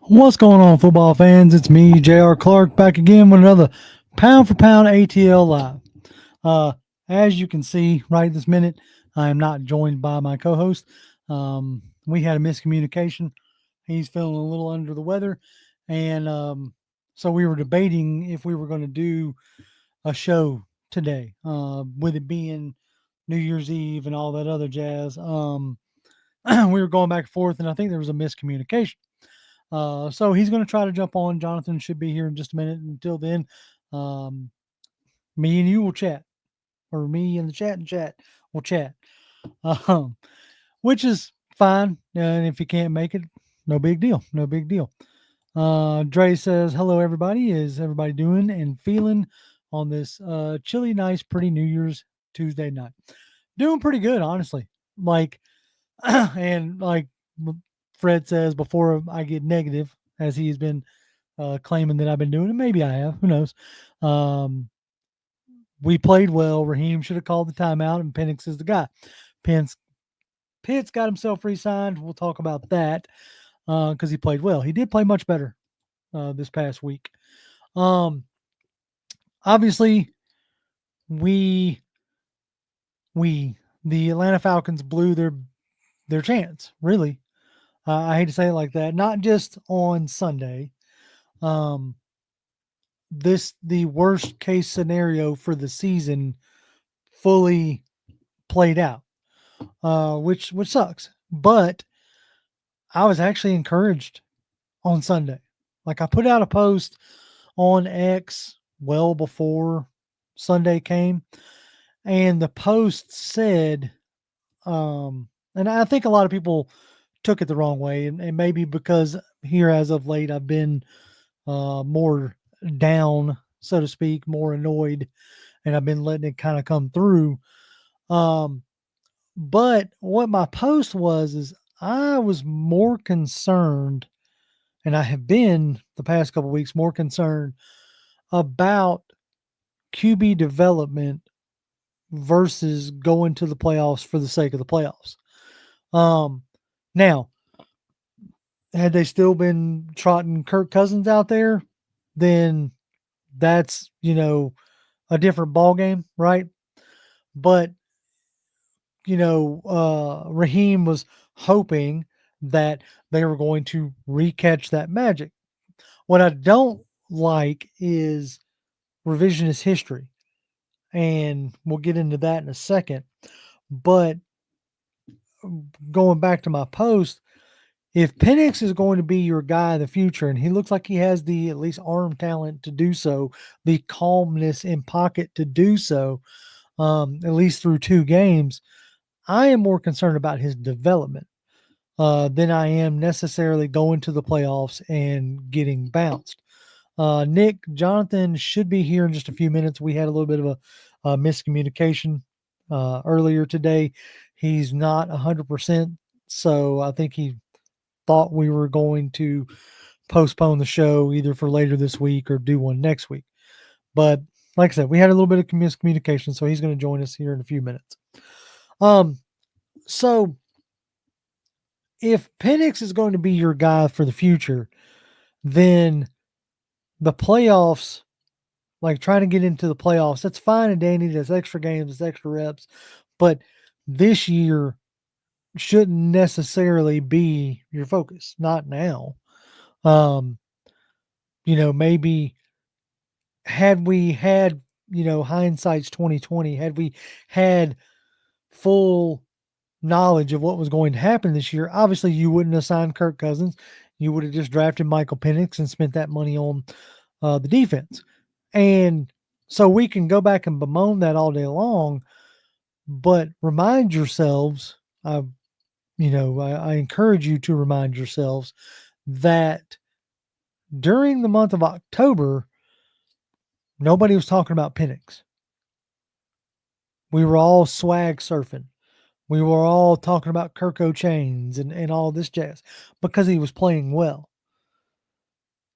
What's going on, football fans? It's me, J.R. Clark, back again with another pound for pound ATL live. Uh, as you can see right this minute, I am not joined by my co-host. We had a miscommunication. He's feeling a little under the weather, and so we were debating if we were going to do a show today, with it being New Year's Eve and all that other jazz. We were going back and forth, and I think there was a miscommunication. So he's going to try to jump on. Jonathan should be here in just a minute. Until then, um, me and you will chat, or me and the chat and chat will chat, um, which is fine. And if you can't make it, no big deal. No big deal. Dre says, "Hello, everybody. Is everybody doing and feeling on this chilly, nice, pretty New Year's Tuesday night? Doing pretty good, honestly. Like, and like Fred says, before I get negative, as he's been claiming that I've been doing it. Maybe I have. Who knows? Um, we played well. Raheem should have called the timeout, and Penix is the guy. Pence Pitts got himself re-signed. We'll talk about that because he played well. He did play much better this past week. Um, Obviously, we we the Atlanta Falcons blew their chance. Really, I hate to say it like that. Not just on Sunday. Um, the worst case scenario for the season fully played out, which sucks. But I was actually encouraged on Sunday. Like, I put out a post on X well before Sunday came, and the post said, and I think a lot of people took it the wrong way, and maybe because here as of late I've been more down, so to speak, more annoyed, and I've been letting it kind of come through. Um, but what my post was is I was more concerned, and I have been the past couple weeks more concerned about QB development versus going to the playoffs for the sake of the playoffs. Now, had they still been trotting Kirk Cousins out there, then that's a different ball game, right? But Raheem was hoping that they were going to recatch that magic. What I don't like is revisionist history, and we'll get into that in a second. But going back to my post, if Penix is going to be your guy in the future, and he looks like he has the at least arm talent to do so, the calmness in pocket to do so, at least through 2 games, I am more concerned about his development than I am necessarily going to the playoffs and getting bounced. Nick, Jonathan should be here in just a few minutes. We had a little bit of a miscommunication earlier today. He's not 100%, so I think he thought we were going to postpone the show either for later this week or do one next week. But like I said, we had a little bit of miscommunication, so he's going to join us here in a few minutes. So if Penix is going to be your guy for the future, then the playoffs, like trying to get into the playoffs, that's fine and dandy. That's extra games, that's extra reps. But this year shouldn't necessarily be your focus. Not now. Maybe had we had, hindsight's 2020, had we had full knowledge of what was going to happen this year, obviously you wouldn't have signed Kirk Cousins. You would have just drafted Michael Penix and spent that money on the defense. And so we can go back and bemoan that all day long, but remind yourselves, I encourage you to remind yourselves that during the month of October, nobody was talking about Penix. We were all swag surfing. We were all talking about Kirko chains and all this jazz because he was playing well.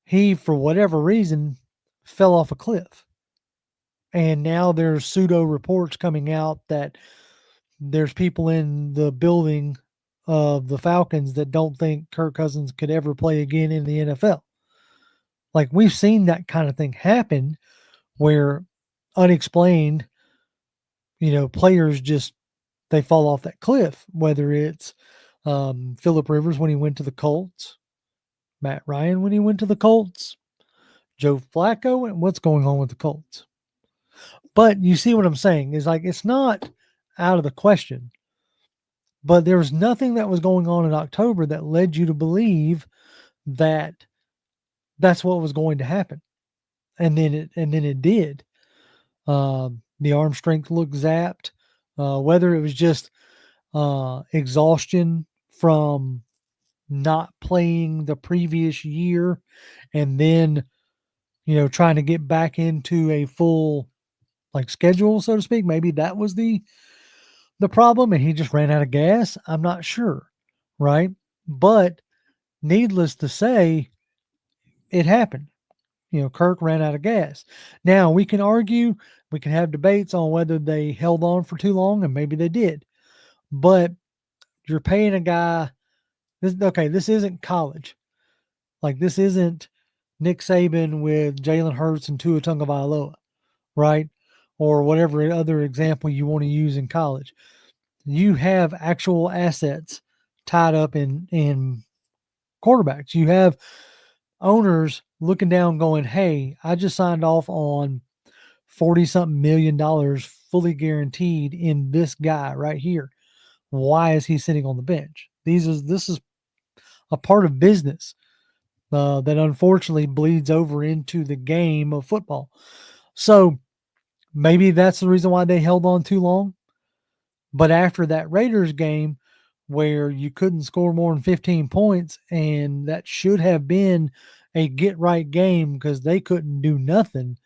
He, for whatever reason, fell off a cliff. And now there's pseudo reports coming out that there's people in the building, of the Falcons that don't think Kirk Cousins could ever play again in the NFL. Like, we've seen that kind of thing happen where unexplained, players just they fall off that cliff, whether it's Phillip Rivers when he went to the Colts, Matt Ryan when he went to the Colts, Joe Flacco, and what's going on with the Colts. But you see what I'm saying is, like, it's not out of the question, but there was nothing that was going on in October that led you to believe that that's what was going to happen. And then it did. The arm strength looked zapped. Whether it was just exhaustion from not playing the previous year and then, trying to get back into a full schedule, so to speak. Maybe that was the problem and he just ran out of gas. I'm not sure. Right. But needless to say, it happened. Kirk ran out of gas. Now we can argue, we can have debates on whether they held on for too long, and maybe they did. But you're paying a guy. This isn't college. Like, this isn't Nick Saban with Jalen Hurts and Tua Tagovailoa, right? Or whatever other example you want to use in college. You have actual assets tied up in quarterbacks. You have owners looking down going, hey, I just signed off on 40-something million dollars fully guaranteed in this guy right here. Why is he sitting on the bench? This is a part of business that unfortunately bleeds over into the game of football. So maybe that's the reason why they held on too long. But after that Raiders game where you couldn't score more than 15 points, and that should have been a get-right game because they couldn't do nothing.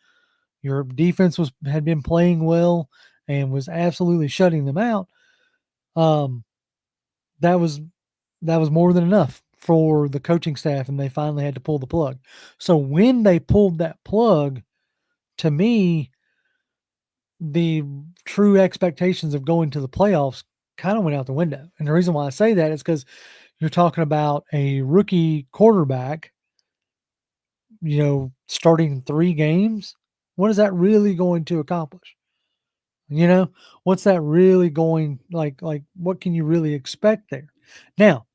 Your defense had been playing well and was absolutely shutting them out. That was more than enough for the coaching staff, and they finally had to pull the plug. So when they pulled that plug, to me, the true expectations of going to the playoffs kind of went out the window. And the reason why I say that is because you're talking about a rookie quarterback, starting 3 games. What is that really going to accomplish? What's that really going, like what can you really expect there? Now,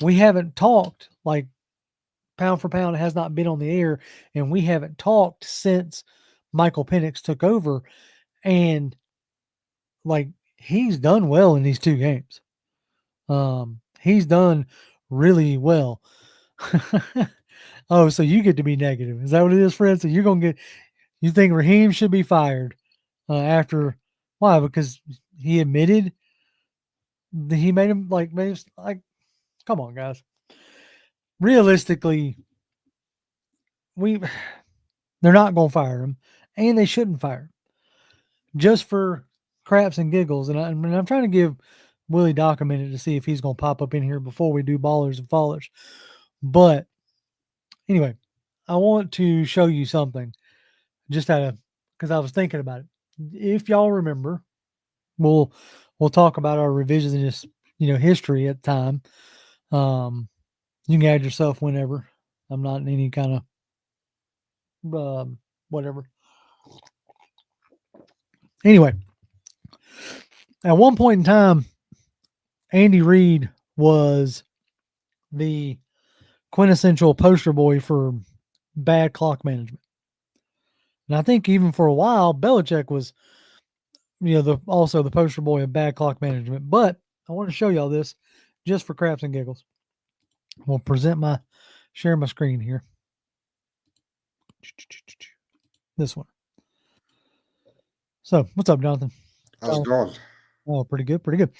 we haven't talked, pound for pound, it has not been on the air, and we haven't talked since Michael Penix took over, and he's done well in these 2 games. He's done really well. Oh, so you get to be negative. Is that what it is, Fred? So you think Raheem should be fired after, why? Because he admitted he made him come on, guys. Realistically, they're not going to fire him, and they shouldn't fire him just for craps and giggles. And I'm trying to give Willie Doc a minute to see if he's going to pop up in here before we do ballers and fallers. But anyway, I want to show you something just because I was thinking about it. If y'all remember, we'll talk about our revisionist, history at the time. You can add yourself whenever. I'm not in any kind of whatever. Anyway, at one point in time, Andy Reid was the quintessential poster boy for bad clock management. And I think even for a while, Belichick was, also the poster boy of bad clock management. But I want to show y'all this just for craps and giggles. We'll share my screen here. This one. So, what's up, Jonathan? How's it going? Oh, pretty good, pretty good.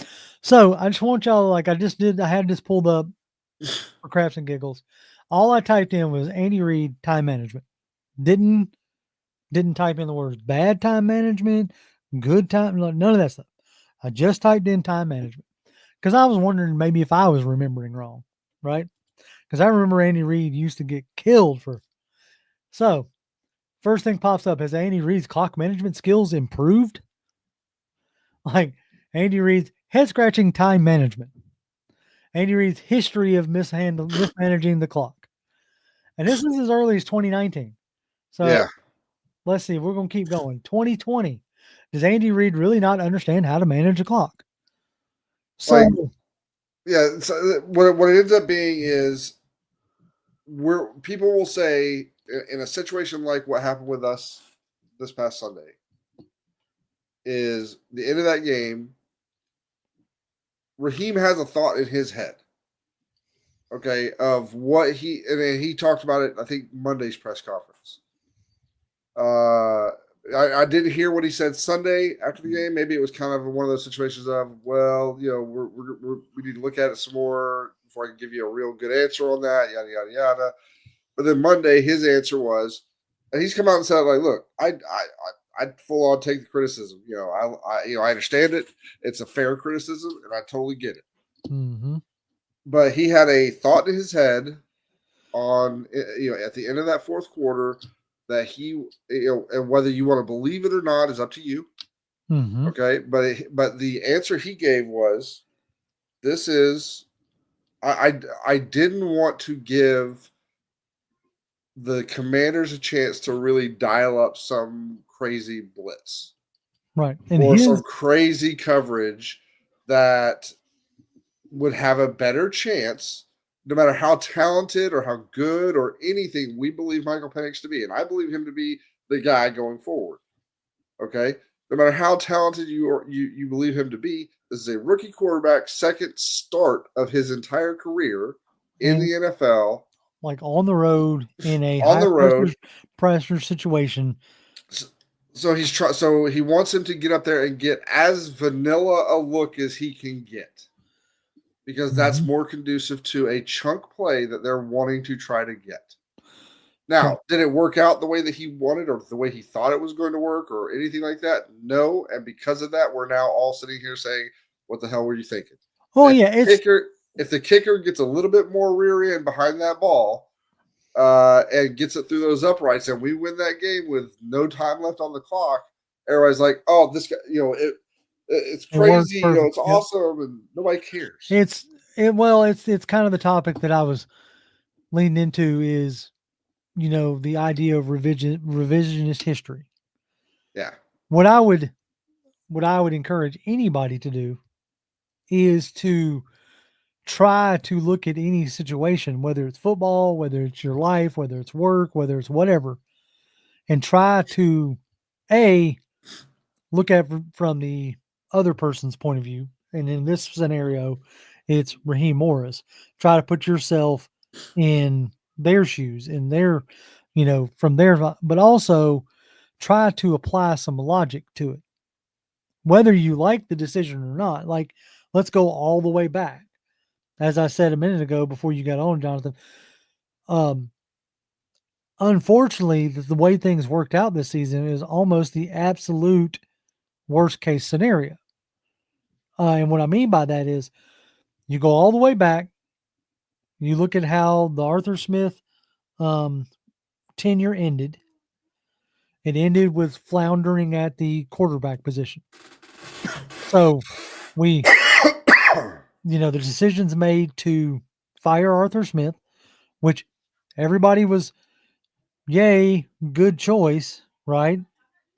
So, I just want y'all, I had this pulled up for craps and giggles. All I typed in was Andy Reid time management. Didn't type in the words bad time management, good time, none of that stuff. I just typed in time management because I was wondering maybe if I was remembering wrong, right? Because I remember Andy Reid used to get killed for. So, first thing pops up, has Andy Reid's clock management skills improved? Andy Reid's head scratching time management. Andy Reid's history of mismanaging the clock. And this is as early as 2019. So let's see. We're going to keep going. 2020. Does Andy Reid really not understand how to manage a clock? So, So what it ends up being is people will say in a situation like what happened with us this past Sunday is the end of that game. Raheem has a thought in his head, okay, of what he talked about it. I think Monday's press conference. I didn't hear what he said Sunday after the game. Maybe it was kind of one of those situations of, well, we need to look at it some more before I can give you a real good answer on that. Yada yada yada. But then Monday, his answer was, and he's come out and said, like, look, I full on take the criticism. I understand it. It's a fair criticism, and I totally get it. Mm-hmm. But he had a thought in his head on, at the end of that fourth quarter that he, and whether you want to believe it or not is up to you. Mm-hmm. Okay, but the answer he gave was, "This is, I didn't want to give the Commanders a chance to really dial up some crazy blitz, right, or some crazy coverage that would have a better chance." No matter how talented or how good or anything we believe Michael Penix to be, and I believe him to be the guy going forward. Okay, no matter how talented you believe him to be, this is a rookie quarterback, second start of his entire career in the NFL, like on the road in a on high the road pressure situation. So So he wants him to get up there and get as vanilla a look as he can get, because that's more conducive to a chunk play that they're wanting to try to get. Now, did it work out the way that he wanted or the way he thought it was going to work or anything like that? No. And because of that, we're now all sitting here saying, what the hell were you thinking? Oh, if the kicker gets a little bit more rear end behind that ball and gets it through those uprights and we win that game with no time left on the clock, everybody's like, oh, this guy, it's crazy, it's awesome, and nobody cares. It's kind of the topic that I was leaning into is, the idea of revisionist history. Yeah. What I would encourage anybody to do is to try to look at any situation, whether it's football, whether it's your life, whether it's work, whether it's whatever, and try to look at from the other person's point of view. And in this scenario, it's Raheem Morris. Try to put yourself in their shoes, in their, from their, but also try to apply some logic to it. Whether you like the decision or not, like, let's go all the way back. As I said a minute ago before you got on, Jonathan, unfortunately, the way things worked out this season is almost the absolute worst case scenario. And what I mean by that is you go all the way back, you look at how the Arthur Smith tenure ended. It ended with floundering at the quarterback position. So the decisions made to fire Arthur Smith, which everybody was, yay, good choice, right?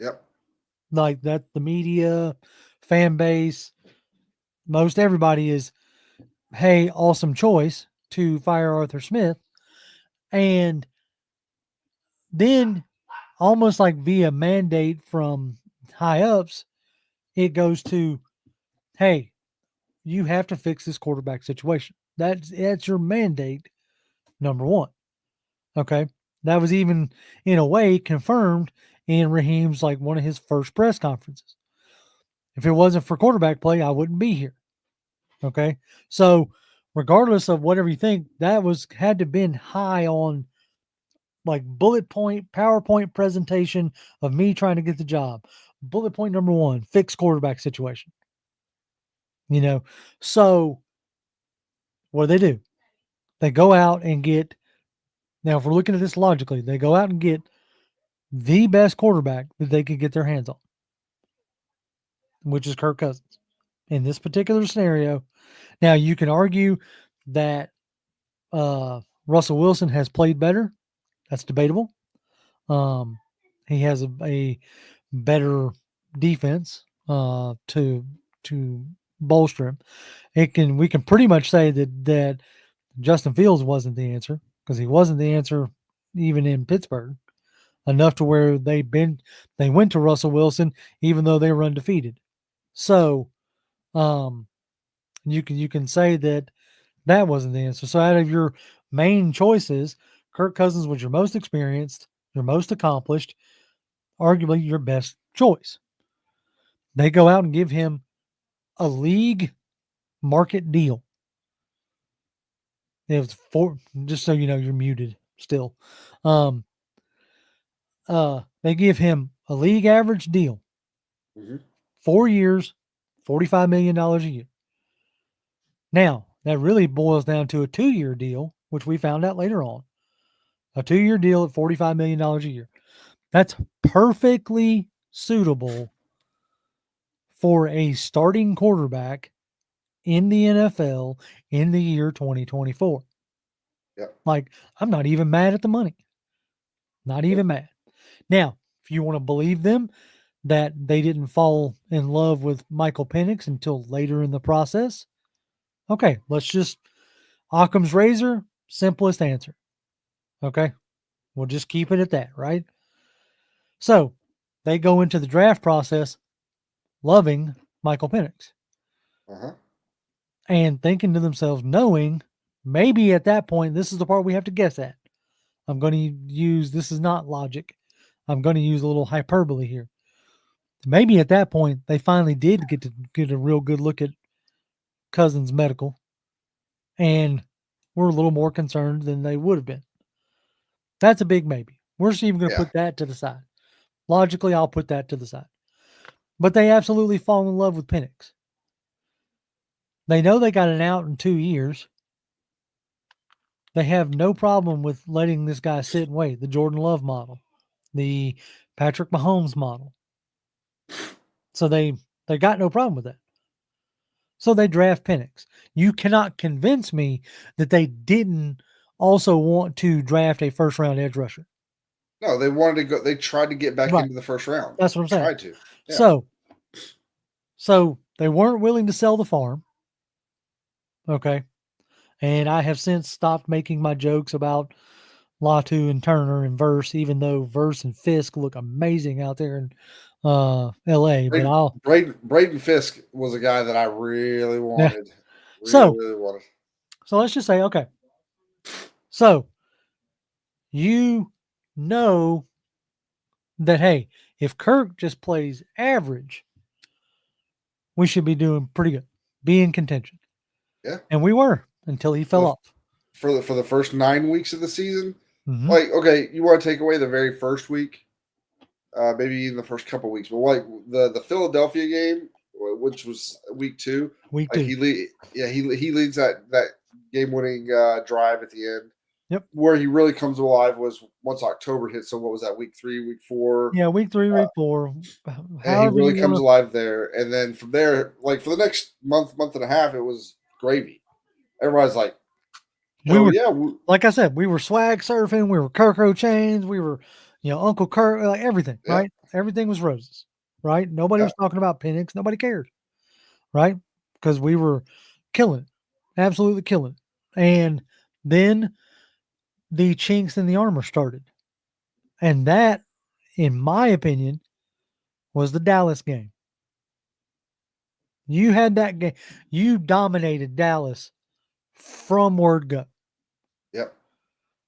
Yep. Like that, the media, fan base, most everybody is, hey, awesome choice to fire Arthur Smith. And then almost like via mandate from high ups, it goes to, hey, you have to fix this quarterback situation. That's your mandate, number one. Okay. That was even in a way confirmed in Raheem's, like, one of his first press conferences. If it wasn't for quarterback play, I wouldn't be here. Okay. So regardless of whatever you think, that had to have been high on, like, bullet point, PowerPoint presentation of me trying to get the job. Bullet point number one, fix quarterback situation. So what do? They go out and get, now if we're looking at this logically, they go out and get the best quarterback that they could get their hands on, which is Kirk Cousins. in this particular scenario. Now, you can argue that Russell Wilson has played better. That's debatable. He has a better defense to bolster him. We can pretty much say that Justin Fields wasn't the answer, because he wasn't the answer even in Pittsburgh, enough to where they went to Russell Wilson even though they were undefeated. So you can say that wasn't the answer. So out of your main choices, Kirk Cousins was your most experienced, your most accomplished, arguably your best choice. They go out and give him a league market deal. It was just so you know, you're muted still. They give him a league average deal. 4 years, $45 million a year. Now, that really boils down to a 2-year deal, which we found out later on. A 2-year deal at $45 million a year. That's perfectly suitable for a starting quarterback in the NFL in the year 2024. Yep. Like, I'm not even mad at the money. Not even mad. Now, if you want to believe them that they didn't fall in love with Michael Penix until later in the process, okay, let's just Occam's razor, simplest answer. Okay, we'll just keep it at that, right? So they go into the draft process loving Michael Penix and thinking to themselves, knowing maybe at that point, this is the part we have to guess at. I'm going to use, this is not logic. I'm going to use a little hyperbole here. Maybe at that point, they finally did get a real good look at Cousins' medical, and we're a little more concerned than they would have been. That's a big maybe. We're just even going to put that to the side. Logically, I'll put that to the side. But they absolutely fall in love with Penix. They know they got an out in 2 years. They have no problem with letting this guy sit and wait. The Jordan Love model, the Patrick Mahomes model. So they got no problem with that. So they draft Penix. You cannot convince me that they didn't also want to draft a first-round edge rusher. No, they wanted to go. They tried to get back into the first round. That's what I'm saying. Tried to. Yeah. So they weren't willing to sell the farm. Okay. And I have since stopped making my jokes about Latu and Turner and Verse, even though Verse and Fisk look amazing out there in LA. Braden Fisk was a guy that I really wanted. Yeah. Really wanted. So let's just say, okay. So you know that, hey, if Kirk just plays average, we should be doing pretty good, be in contention. Yeah. And we were until he fell off. For the first 9 weeks of the season. Like, okay, you want to take away the very first week, maybe even the first couple weeks, but like the Philadelphia game, which was week 2. Week 2. He leads that game-winning drive at the end. Yep. Where he really comes alive was once October hit. So what was that, week 3, week 4? Yeah, week 3, week 4. And he really comes alive there. And then from there, like for the next month and a half, it was gravy. Everybody's like, like I said, we were swag surfing, we were Kirko chains, we were, Uncle Kirk, like everything, right? Everything was roses, right? Nobody was talking about Penix. Nobody cared, right? Because we were killing it, absolutely killing it. And then the chinks in the armor started. And that, in my opinion, was the Dallas game. You had that game. You dominated Dallas from word go. Yep.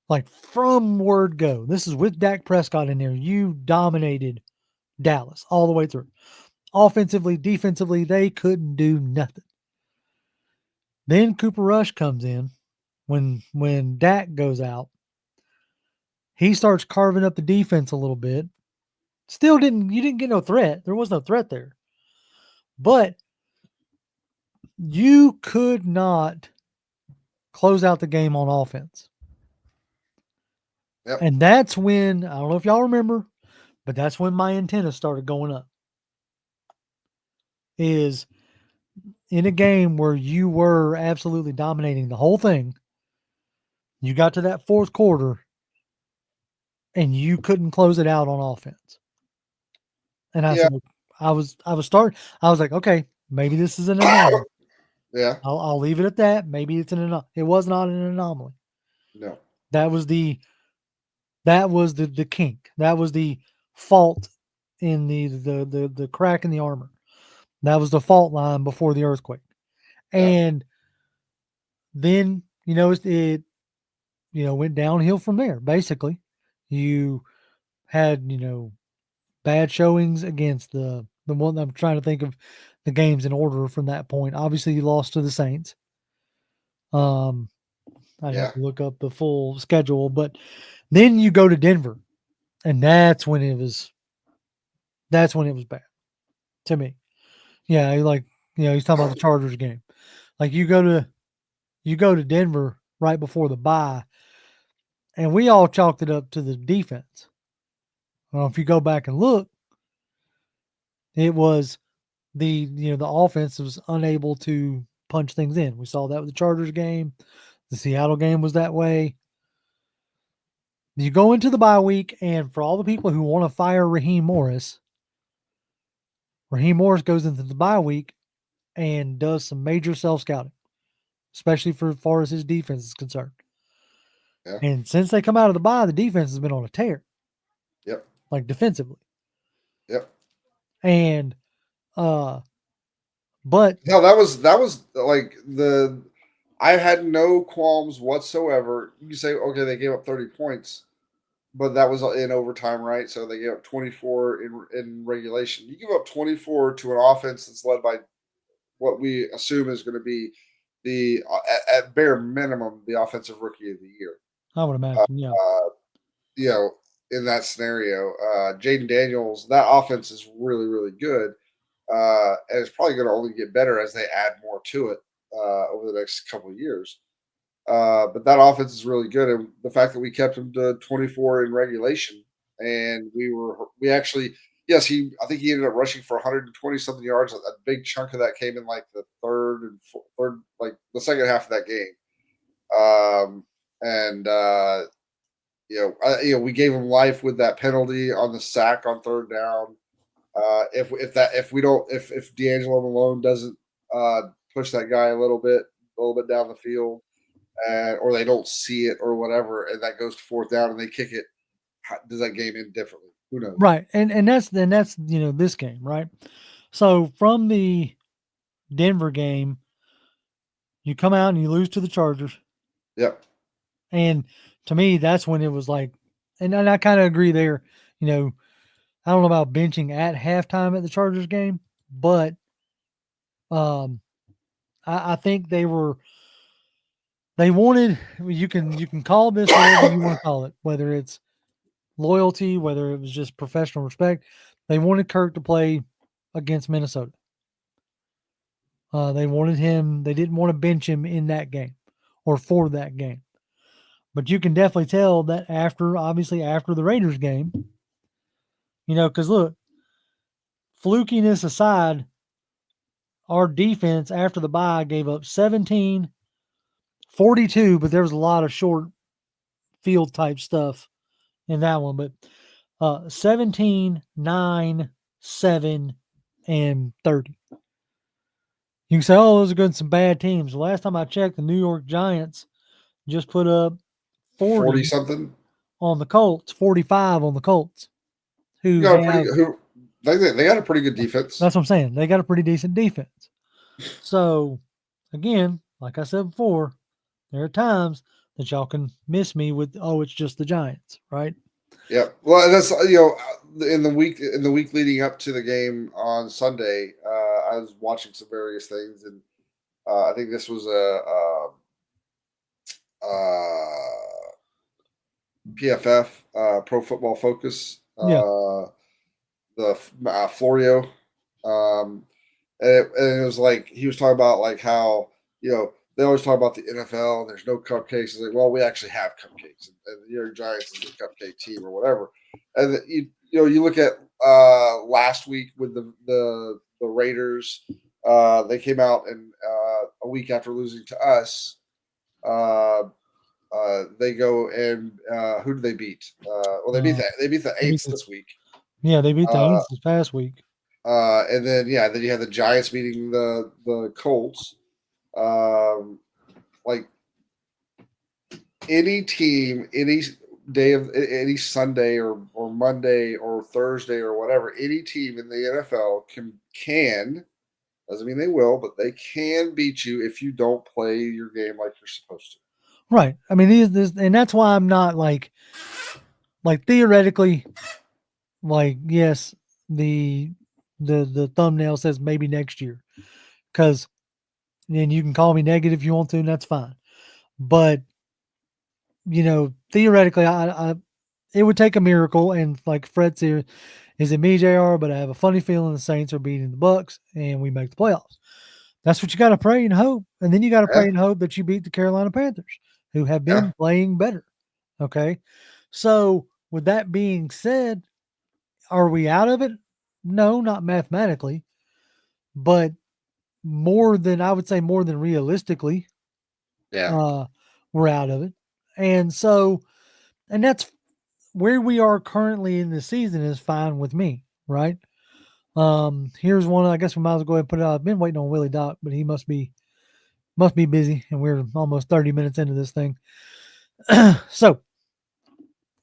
Like from word go. This is with Dak Prescott in there. You dominated Dallas all the way through. Offensively, defensively, they couldn't do nothing. Then Cooper Rush comes in when Dak goes out. He starts carving up the defense a little bit. You didn't get no threat. There was no threat there. But you could not close out the game on offense. Yep. And that's when, I don't know if y'all remember, but that's when my antenna started going up. Is in a game where you were absolutely dominating the whole thing, you got to that fourth quarter and you couldn't close it out on offense. And I Yeah. said, I was like, okay, maybe this is an anomaly. Yeah. I'll leave it at that. Maybe it's an anomaly. It was not an anomaly. No. That was the kink. That was the fault in the crack in the armor. That was the fault line before the earthquake. Yeah. And then, it went downhill from there. Basically, you had, bad showings against the one. I'm trying to think of the games in order from that point. Obviously, you lost to the Saints. I'd have Yeah. to look up the full schedule, but then you go to Denver, and that's when it was bad to me. Yeah, he's talking about the Chargers game. Like you go to Denver right before the bye, and we all chalked it up to the defense. Well, if you go back and look, it was the offense was unable to punch things in. We saw that with the Chargers game. The Seattle game was that way. You go into the bye week, and for all the people who want to fire Raheem Morris goes into the bye week and does some major self scouting, especially for as far as his defense is concerned. Yeah. And since they come out of the bye, the defense has been on a tear, Yep. like defensively. Yep. And but No, that was like I had no qualms whatsoever. You say, okay, they gave up 30 points, but that was in overtime, right? So they gave up 24 in regulation. You give up 24 to an offense that's led by what we assume is going to be the at bare minimum the offensive rookie of the year. I would Uh, imagine, yeah. you know, in that scenario, Jaden Daniels, that offense is really, really good. And it's probably going to only get better as they add more to it over the next couple of years. But that offense is really good, and the fact that we kept him to 24 in regulation, and we actually, yes, I think he ended up rushing for 120 something yards. A big chunk of that came in like the third, like the second half of that game. And we gave him life with that penalty on the sack on third down. If D'Angelo Malone doesn't push that guy a little bit down the field, or they don't see it or whatever, and that goes to fourth down and they kick it, does that game end differently? Who knows? Right. And that's this game, right? So from the Denver game, you come out and you lose to the Chargers. Yep. And to me, that's when it was like, and I kind of agree there. I don't know about benching at halftime at the Chargers game, but um, I think they wanted. You can call this whatever you want to call it, whether it's loyalty, whether it was just professional respect. They wanted Kirk to play against Minnesota. They wanted him. They didn't want to bench him in that game or for that game. But you can definitely tell that obviously after the Raiders game, because look, flukiness aside, our defense after the bye gave up 17, 42, but there was a lot of short field type stuff in that one. But 17, 9, 7, and 30. You can say, oh, those are good some bad teams. The last time I checked, the New York Giants just put up 40 40 something. on the Colts, 45 on the Colts, You who got a pretty have, who they got a pretty good defense. that's what I'm saying. They got a pretty decent defense. So, again, like I said before, there are times that y'all can miss me with, oh, it's just the Giants, right? Yeah. Well, that's in the week leading up to the game on Sunday, I was watching some various things, and I think this was PFF, Pro Football Focus, Yeah. the Florio, and it was like he was talking about like how they always talk about the NFL and there's no cupcakes. It's like, well, we actually have cupcakes, and the New York Giants is a cupcake team or whatever. And you look at last week with the Raiders They came out and a week after losing to us, they go and who did they beat? Well, they beat the They beat Aints this week. they beat the Uh, Aints this past week. and then you had the Giants beating the Colts. Like any team, any day of any Sunday or Monday or Thursday or whatever, any team in the NFL can doesn't mean they will, but they can beat you if you don't play your game like you're supposed to. Right. I mean, and that's why I'm not like theoretically, like, yes, the thumbnail says maybe next year, because then you can call me negative if you want to, and that's fine. But theoretically, I it would take a miracle, and like Fred's here, is it me, JR? But I have a funny feeling the Saints are beating the Bucs, and we make the playoffs. That's what you got to pray and hope, and then you got to pray and hope that you beat the Carolina Panthers, who have been playing better. Okay, so with that being said, are we out of it? No, not mathematically, but more than realistically, we're out of it. And so, and that's where we are currently in the season is fine with me, right? Here's one. I guess we might as well go ahead and put it out. I've been waiting on Willie Doc, but he must be busy, and we're almost 30 minutes into this thing. So,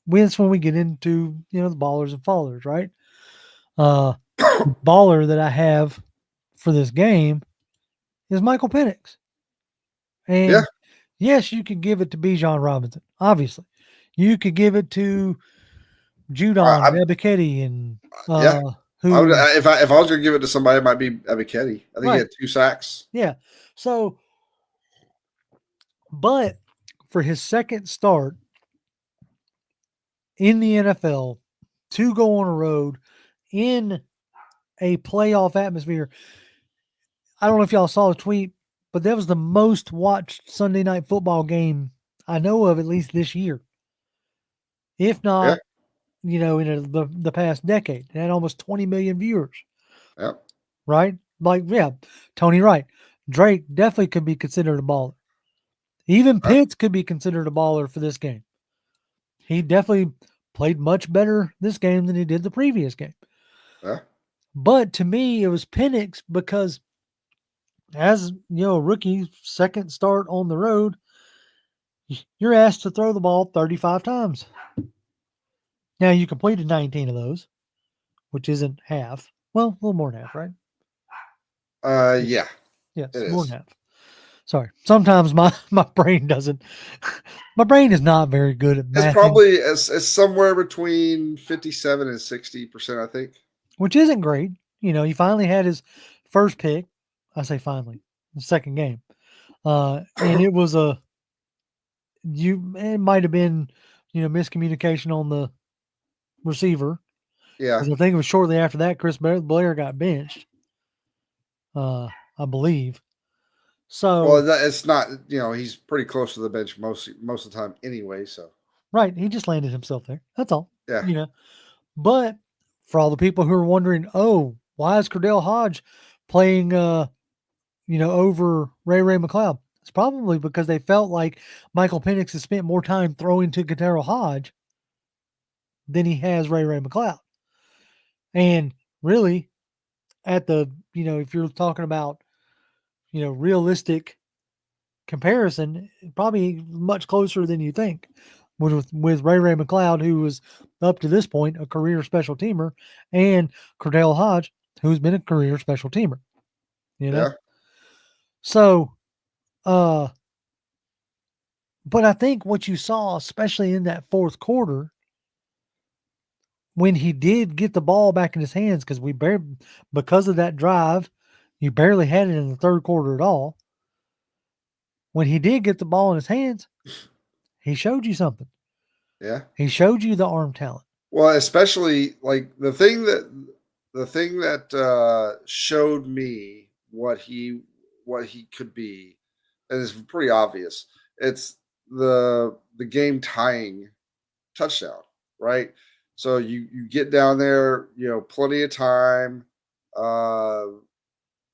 that's when we get into the ballers and fallers, right? Baller that I have for this game is Michael Penix. And yes, you could give it to Bijan Robinson. Obviously, you could give it to Judon Ebiketie and who. If I was going to give it to somebody, it might be Ebiketie. I think he had 2 sacks. Yeah. So, but for his second start in the NFL, to go on a road in a playoff atmosphere. I don't know if y'all saw the tweet, but that was the most watched Sunday night football game I know of, at least this year. If not, in the past decade. It had almost 20 million viewers. Yep. Right? Like, yeah, Tony Wright. Drake definitely could be considered a baller. Even Pitts could be considered a baller for this game. He definitely played much better this game than he did the previous game. Yeah. But to me, it was Penix because as rookie second start on the road, you're asked to throw the ball 35 times. Now you completed 19 of those, which isn't half. Well, a little more than half, right? Yeah. Yes, more than half. Sorry. Sometimes my brain doesn't. My brain is not very good at math. It's probably it's somewhere between 57 and 60%, I think. Which isn't great. He finally had his first pick. I say finally, the second game. And it was it might have been, miscommunication on the receiver. Yeah. I think it was shortly after that Chris Blair got benched. I believe. So well, it's not. He's pretty close to the bench most of the time anyway. So right, he just landed himself there. That's all. Yeah. But for all the people who are wondering, oh, why is Cordell Hodge playing over Ray McLeod? It's probably because they felt like Michael Penix has spent more time throwing to Cordell Hodge than he has Ray McLeod. And really, at the, if you're talking about, realistic comparison, probably much closer than you think with Ray McLeod, who was up to this point a career special teamer, and Cordell Hodge, who's been a career special teamer. Yeah. So, but I think what you saw, especially in that fourth quarter, when he did get the ball back in his hands, because of that drive, you barely had it in the third quarter at all. When he did get the ball in his hands, he showed you something. Yeah. He showed you the arm talent. Well, especially like the thing that showed me what he could be, and it's pretty obvious. It's the game tying touchdown, right? So you get down there, plenty of time.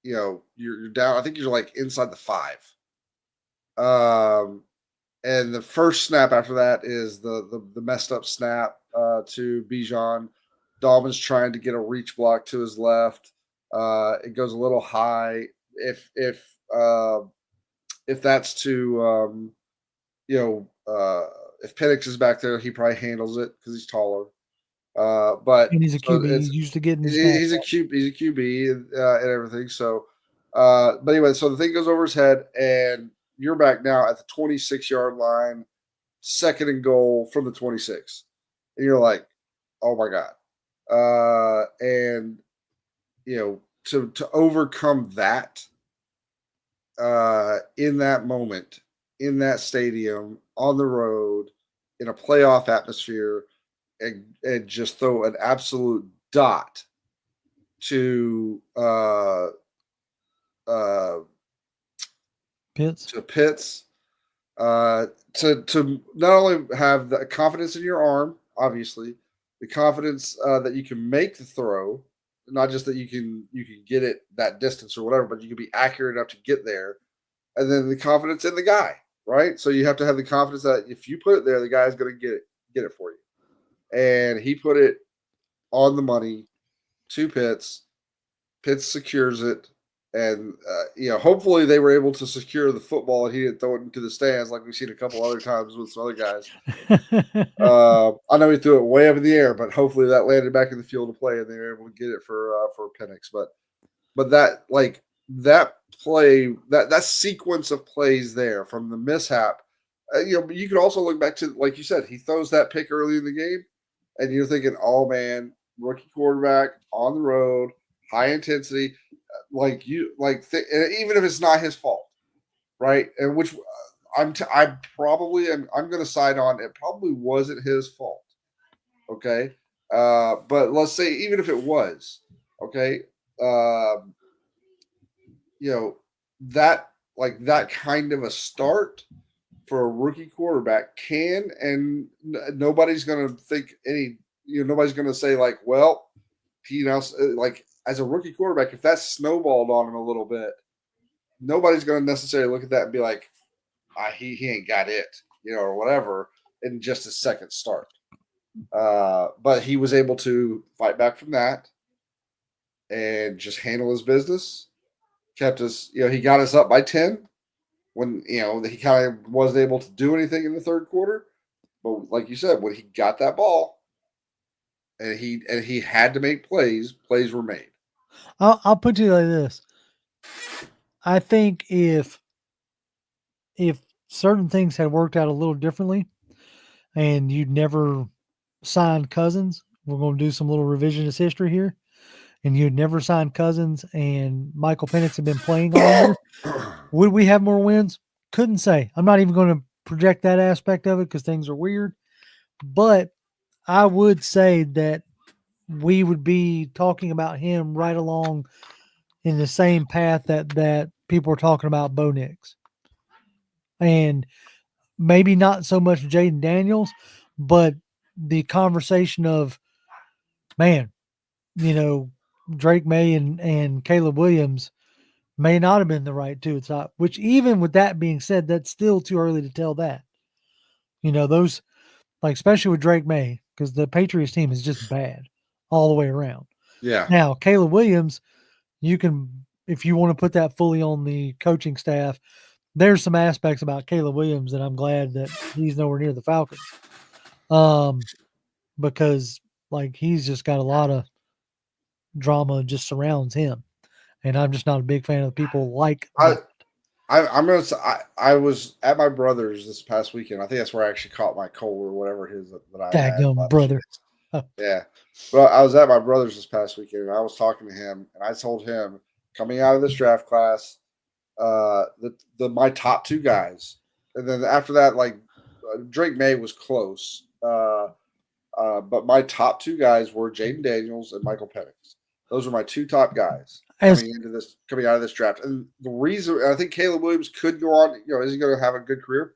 you're down. I think you're like inside the 5. And the first snap after that is the messed up snap to Bijan. Dalvin's trying to get a reach block to his left. It goes a little high. If that's to if Penix is back there, he probably handles it because he's taller. But and he's a QB. He's used to getting he's a QB and everything. So, but anyway, so the thing goes over his head, and you're back now at the 26-yard line, 2nd and goal from the 26, and you're like, oh my god, and to overcome that in that moment, in that stadium, on the road, in a playoff atmosphere, and just throw an absolute dot to Pitts. To not only have the confidence in your arm, obviously, the confidence that you can make the throw, not just that you can get it that distance or whatever, but you can be accurate enough to get there, and then the confidence in the guy, right? So you have to have the confidence that if you put it there, the guy's going to get it for you. And he put it on the money to Pitts. Pitts secures it. And, hopefully they were able to secure the football and he didn't throw it into the stands like we've seen a couple other times with some other guys. I know he threw it way up in the air, but hopefully that landed back in the field of play and they were able to get it for Penix. But that play, that sequence of plays there from the mishap, you could also look back to, like you said, he throws that pick early in the game and you're thinking, oh man, rookie quarterback on the road, high intensity. And even if it's not his fault, right? And which I'm going to side on. It probably wasn't his fault. Okay. But let's say, even if it was, okay. That kind of a start for a rookie quarterback can, and nobody's going to think nobody's going to say like, well, as a rookie quarterback, if that snowballed on him a little bit, nobody's going to necessarily look at that and be like, he ain't got it, or whatever, in just his second start. But he was able to fight back from that and just handle his business. Kept us, he got us up by 10 when, he kind of wasn't able to do anything in the third quarter. But like you said, when he got that ball and he had to make plays were made. I'll put you like this. I think if certain things had worked out a little differently and you'd never signed Cousins, we're going to do some little revisionist history here, and you'd never signed Cousins and Michael Penix had been playing all year, would we have more wins? Couldn't say. I'm not even going to project that aspect of it because things are weird. But I would say that we would be talking about him right along in the same path that people are talking about Bo Nix. And maybe not so much Jaden Daniels, but the conversation of, man, Drake May and Caleb Williams may not have been the right two. It's not, which even with that being said, that's still too early to tell that. Those, especially with Drake May, because the Patriots team is just bad all the way around. Yeah. Now, Caleb Williams, you can, if you want to put that fully on the coaching staff, there's some aspects about Caleb Williams that I'm glad that he's nowhere near the Falcons. Because he's just got a lot of drama just surrounds him. And I'm just not a big fan of people like that. I'm going to say, I was at my brother's this past weekend. I think that's where I actually caught my cold or whatever it is that I had. Brother. Oh. Yeah. But I was at my brother's this past weekend and I was talking to him and I told him, coming out of this draft class, my top two guys. And then after that, Drake May was close. But my top two guys were Jaden Daniels and Michael Penix. Those are my two top guys coming out of this draft. And the reason I think Caleb Williams could go on, is he going to have a good career?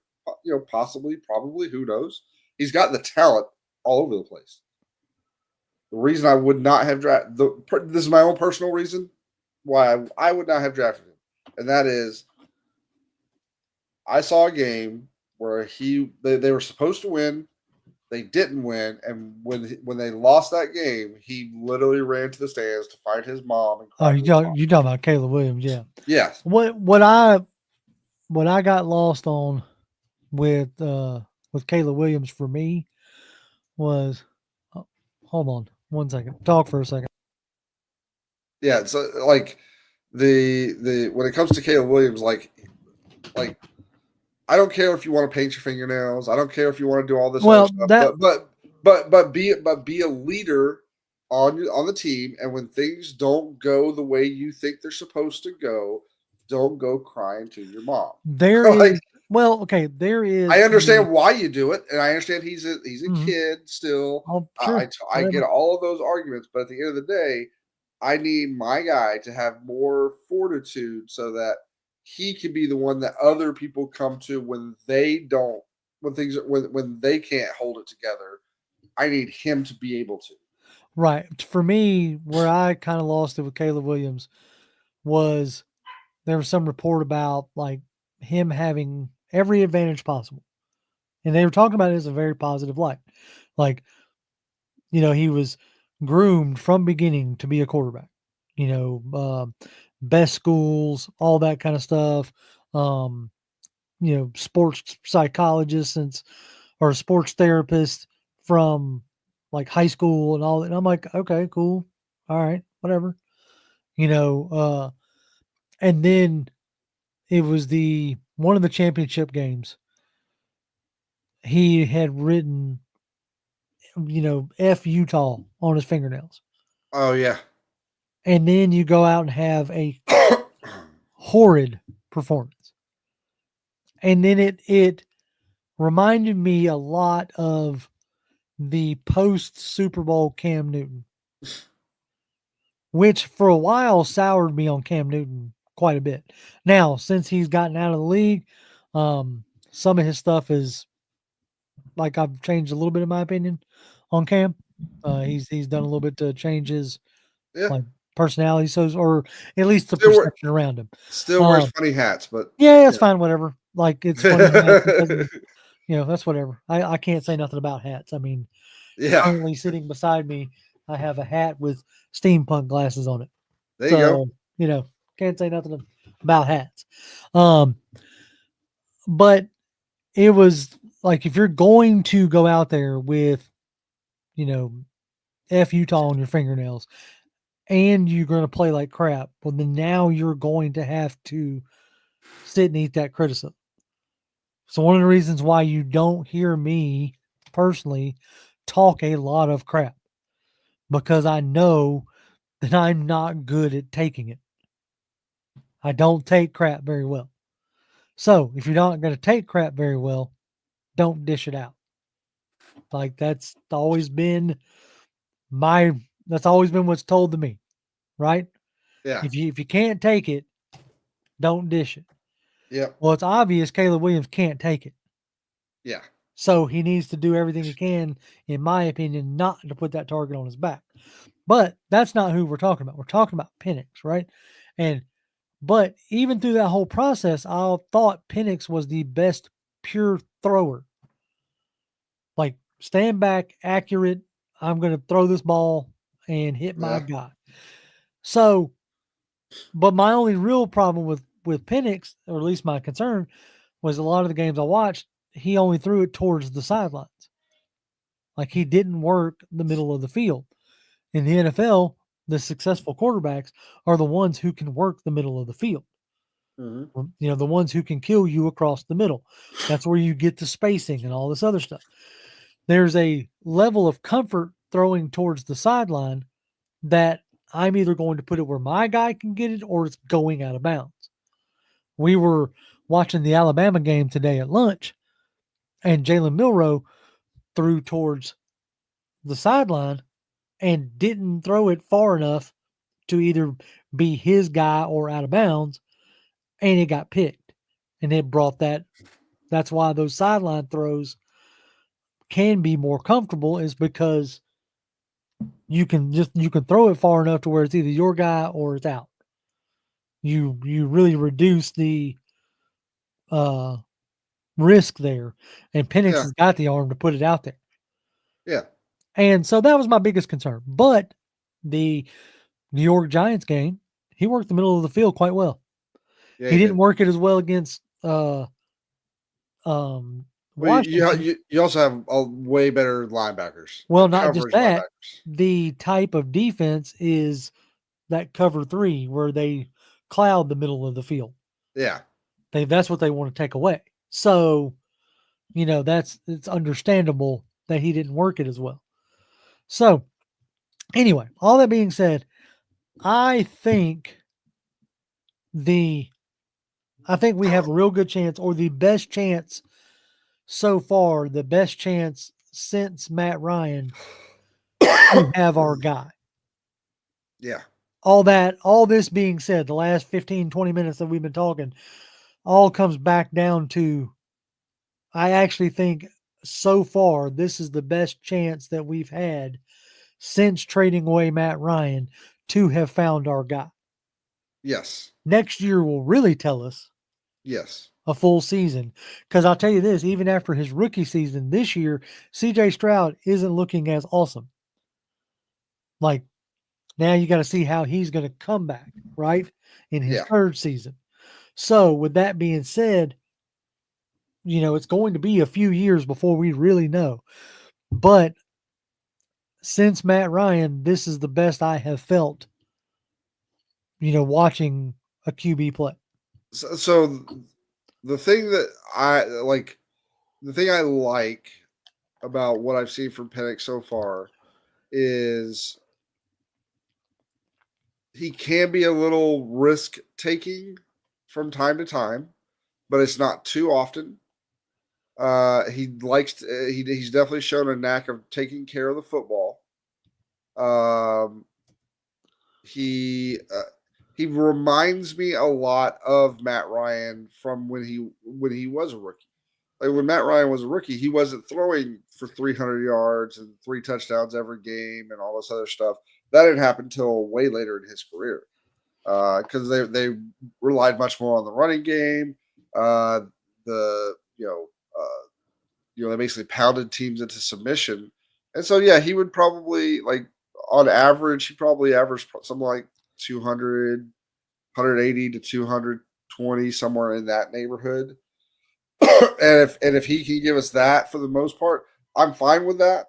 Possibly, probably, who knows? He's got the talent all over the place. The reason I would not have drafted, this is my own personal reason. why I would not have drafted him, and that is I saw a game where they were supposed to win, they didn't win, and when they lost that game, he literally ran to the stands to find his mom and Oh, cry to his mom. you talking about Caleb Williams? Yeah. Yes. What I got lost on with Caleb Williams for me was, hold on 1 second. Talk for a second. Yeah. So like the when it comes to Caleb Williams, like I don't care if you want to paint your fingernails. I don't care if you want to do all this other Well, stuff. that But be a leader on the team. And when things don't go the way you think they're supposed to go, don't go crying to your mom. there Like is okay. There is. I understand why you do it, and I understand he's a Mhm. kid still. Oh, sure. I get Whatever. all of those arguments, but at the end of the day, I need my guy to have more fortitude so that he can be the one that other people come to when they don't, when they can't hold it together. I need him to be able to. Right. For me, where I kind of lost it with Caleb Williams was there was some report about like him having every advantage possible. And they were talking about it as a very positive light. Like, he was groomed from beginning to be a quarterback. Best schools, all that kind of stuff. Um, sports psychologist or sports therapist from like high school and all that. And I'm like, okay, cool. All right, whatever. You know, uh, and then it was one of the championship games. He had written, F Utah on his fingernails. Oh yeah. And then you go out and have a horrid performance. And then it reminded me a lot of the post Super Bowl Cam Newton, which for a while soured me on Cam Newton quite a bit. Now, since he's gotten out of the league, some of his stuff is like I've changed a little bit in my opinion on Cam. He's done a little bit to change his Yeah. like personality, or at least the Still, perception around him. still wears funny hats, but Yeah, it's yeah. fine, whatever. Like it's funny hats. It doesn't, that's whatever. I can't say nothing about hats. I mean, Yeah. currently sitting beside me, I have a hat with steampunk glasses on it. There you go. So, can't say nothing about hats. But it was like if you're going to go out there with, F Utah on your fingernails and you're going to play like crap, well, then now you're going to have to sit and eat that criticism. So one of the reasons why you don't hear me personally talk a lot of crap, because I know that I'm not good at taking it. I don't take crap very well. So if you're not going to take crap very well, don't dish it out. Like that's always been what's told to me, right? Yeah. If you can't take it, don't dish it. Yep. Well, it's obvious Caleb Williams can't take it. Yeah. So he needs to do everything he can, in my opinion, not to put that target on his back. But that's not who we're talking about. We're talking about Penix, right? But even through that whole process, I thought Penix was the best pure thrower. Like stand back, accurate. I'm going to throw this ball and hit my guy. So, but my only real problem with Penix, or at least my concern, was a lot of the games I watched, he only threw it towards the sidelines. Like he didn't work the middle of the field. In the NFL, the successful quarterbacks are the ones who can work the middle of the field. Mm-hmm. The ones who can kill you across the middle. That's where you get the spacing and all this other stuff. There's a level of comfort throwing towards the sideline that I'm either going to put it where my guy can get it or it's going out of bounds. We were watching the Alabama game today at lunch, and Jalen Milroe threw towards the sideline and didn't throw it far enough to either be his guy or out of bounds, and it got picked. And it brought that's why those sideline throws can be more comfortable, is because you can throw it far enough to where it's either your guy or it's out. you really reduce the risk there, and Penix Yeah. has got the arm to put it out there. Yeah. And so that was my biggest concern. But the New York Giants game, he worked the middle of the field quite well. Yeah, He he didn't did. work it as well against Well, Washington. you also have a way better linebackers, Well, like not just coverage that. linebackers. The type of defense is that cover 3 where they cloud the middle of the field. Yeah. That's what they want to take away. So, it's understandable that he didn't work it as well. So, anyway, all that being said, I think we have a real good chance, or the best chance so far, the best chance since Matt Ryan to have our guy. Yeah. All this being said, the last 15, 20 minutes that we've been talking, all comes back down to, I actually think so far, this is the best chance that we've had since trading away Matt Ryan to have found our guy. Yes. Next year will really tell us Yes. a full season. Because I'll tell you this, even after his rookie season this year, CJ Stroud isn't looking as awesome. Like, now you got to see how he's going to come back, right? In his Yeah. third season. So, with that being said, it's going to be a few years before we really know. But since Matt Ryan, this is the best I have felt, watching a QB play. So the thing that the thing I like about what I've seen from Penix so far is he can be a little risk taking from time to time, but it's not too often. He's definitely shown a knack of taking care of the football. He reminds me a lot of Matt Ryan from when he was a rookie. Like when Matt Ryan was a rookie, he wasn't throwing for 300 yards and 3 touchdowns every game and all this other stuff. That didn't happen until way later in his career because they relied much more on the running game. The they basically pounded teams into submission, and so yeah, he would probably on average he probably averaged something like 200, 180 to 220 somewhere in that neighborhood. and if he can give us that for the most part, I'm fine with that.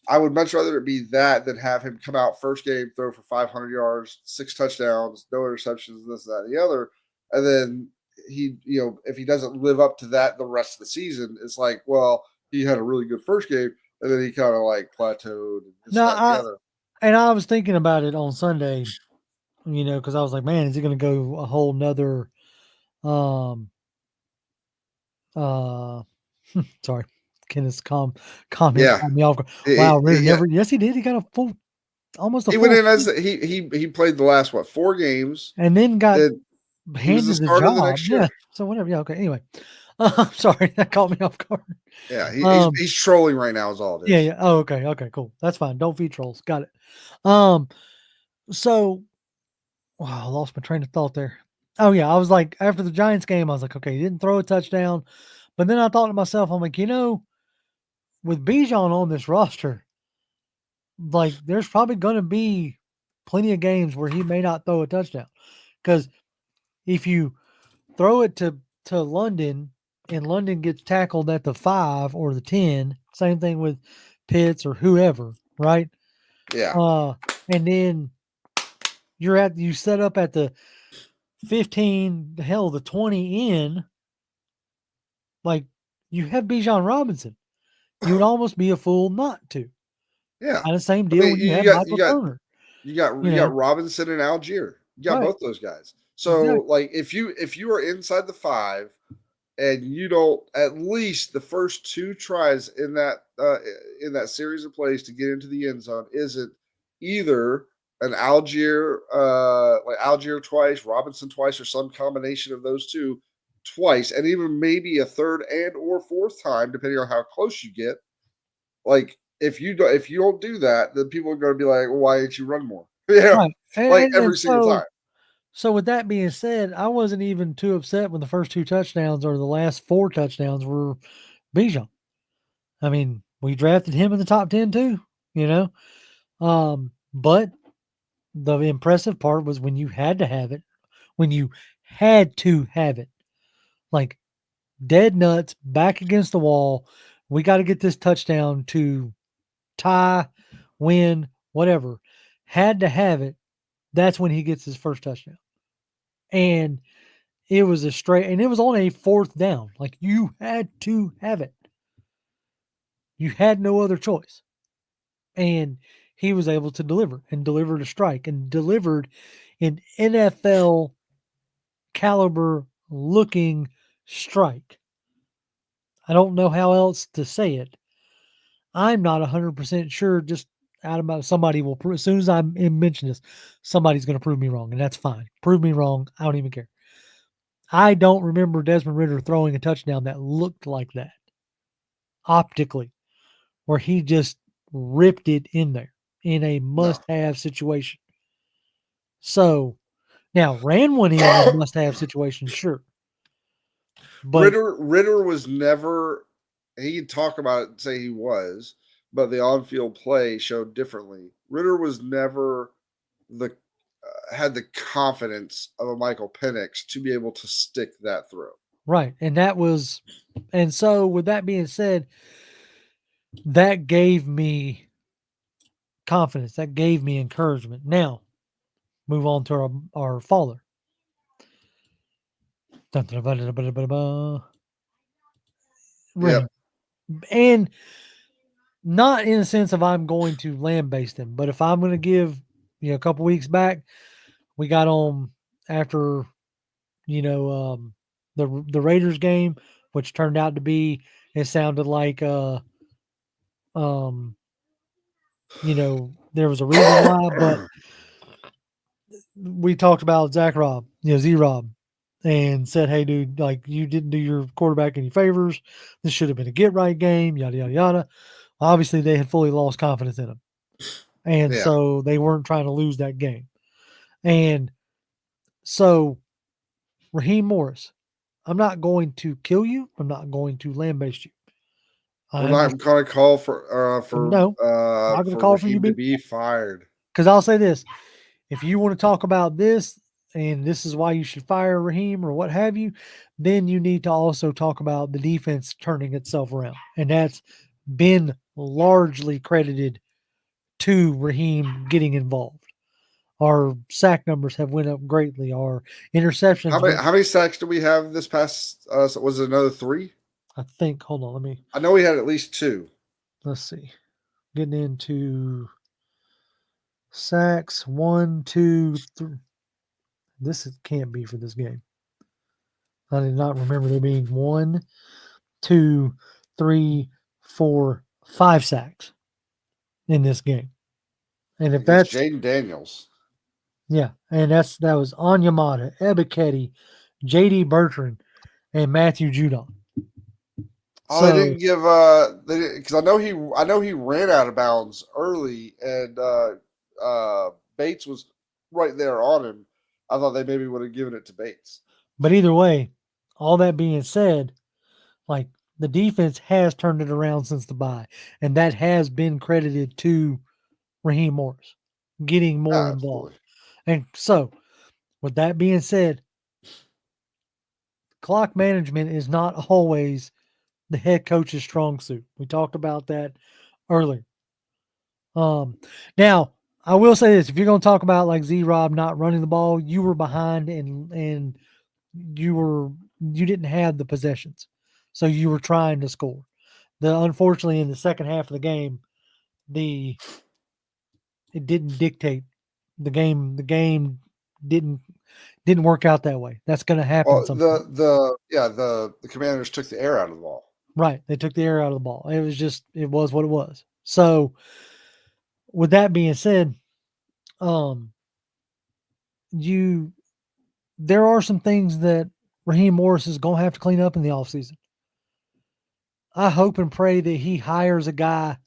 I would much rather it be that than have him come out first game, throw for 500 yards, 6 touchdowns, no interceptions, this, that, and the other. And then if he doesn't live up to that the rest of the season, it's like, well, he had a really good first game, and then he kind of plateaued and this, No, that, and the other. I was thinking about it on Sunday, because I was like, man, is he going to go a whole nother, sorry, Kenneth's comment Yeah. got me off guard. Wow, Ritter never. Yes, he did. He got almost a he full. went in as he played the last 4 games, and then got he was the handed the starter job. the next year. Yeah. So whatever. Yeah. Okay. Anyway, I'm sorry, that caught me off guard. Yeah, he's trolling right now. Is all it is. Yeah. Yeah. Oh, okay. Okay. Cool. That's fine. Don't feed trolls. Got it. So, wow, I lost my train of thought there. Oh yeah, I was like, after the Giants game, I was like, okay, he didn't throw a touchdown, but then I thought to myself, I'm like, with Bijan on this roster, like there's probably going to be plenty of games where he may not throw a touchdown, because if you throw it to London and London gets tackled at the 5 or the 10, same thing with Pitts or whoever, right? Yeah. And then you set up at the 15, hell, the 20 in, like you have Bijan Robinson. You would almost be a fool not to. Yeah. Kind of same I deal mean, when you have Michael Turner. You got Robinson and Algier. You got Right. both those guys. So Exactly. if you are inside the 5 and you don't at least the first 2 tries in that series of plays to get into the end zone isn't either an Algier Algier twice, Robinson twice, or some combination of those 2 twice, and even maybe a third and or fourth time, depending on how close you get. Like if you don't do that, then people are going to be like, well, why didn't you run more? Right. Like every And single so time. So with that being said, I wasn't even too upset when the first 2 touchdowns or the last 4 touchdowns were Bijan. I mean, we drafted him in the top 10 too, you know? But the impressive part was when you had to have it, when you had to have it, like dead nuts, back against the wall. We got to get this touchdown to tie, win, whatever. Had to have it. That's when he gets his first touchdown. And it was a straight, and it was on a 4th down. Like you had to have it. You had no other choice. And he was able to deliver and delivered a strike and delivered an NFL caliber looking strike. I don't know how else to say it. I'm not 100% sure. Just out of my, somebody will prove, as soon as I mention this, somebody's going to prove me wrong, and that's fine. Prove me wrong. I don't even care. I don't remember Desmond Ritter throwing a touchdown that looked like that optically, where he just ripped it in there in a must-have situation. So now ran one in a must-have situation, sure. But Ritter was never. He can talk about it and say he was, but the on-field play showed differently. Ritter was never the had the confidence of a Michael Penix to be able to stick that throw. right, and that was, and so with that being said, that gave me confidence. That gave me encouragement. Now, move on to our faller. Yep. And not in the sense of I'm going to lambaste him, but if I'm going to give, a couple weeks back, we got on after, the Raiders game, which turned out to be, it sounded like, there was a reason why, but we talked about Zach Rob, Z-Rob, and said, hey, dude, like, you didn't do your quarterback any favors. This should have been a get-right game, yada, yada, yada. Obviously, they had fully lost confidence in him. And so they weren't trying to lose that game. And so Raheem Morris, I'm not going to kill you. I'm not going to lambaste you. We're not going to call for no, I'm not going to call for you to be fired. Because I'll say this: if you want to talk about this, and this is why you should fire Raheem or what have you, then you need to also talk about the defense turning itself around, and that's been largely credited to Raheem getting involved. Our sack numbers have went up greatly. Our interceptions. How many sacks do we have this past? Was it another 3? I think. Hold on. Let me. I know we had at least 2. Let's see. Getting into sacks. 1, 2, 3. This can't be for this game. I did not remember there being 1, 2, 3, 4, 5 sacks in this game. And if that's Jaden Daniels. Yeah, and that was Onyemata, Ebiketie, J.D. Bertrand, and Matthew Judon. Oh, they didn't give because I know he ran out of bounds early, and Bates was right there on him. I thought they maybe would have given it to Bates. But either way, all that being said, like the defense has turned it around since the bye, and that has been credited to Raheem Morris getting more involved. And so, with that being said, clock management is not always the head coach's strong suit. We talked about that earlier. Now I will say this: if you're going to talk about like Z-Rob not running the ball, you were behind and you didn't have the possessions, so you were trying to score. Unfortunately, in the second half of the game, it didn't dictate the game. The game didn't work out that way. That's going to happen. Well, the Commanders took the air out of the ball. Right, they took the air out of the ball. It was what it was. So, with that being said, there are some things that Raheem Morris is going to have to clean up in the offseason. I hope and pray that he hires a guy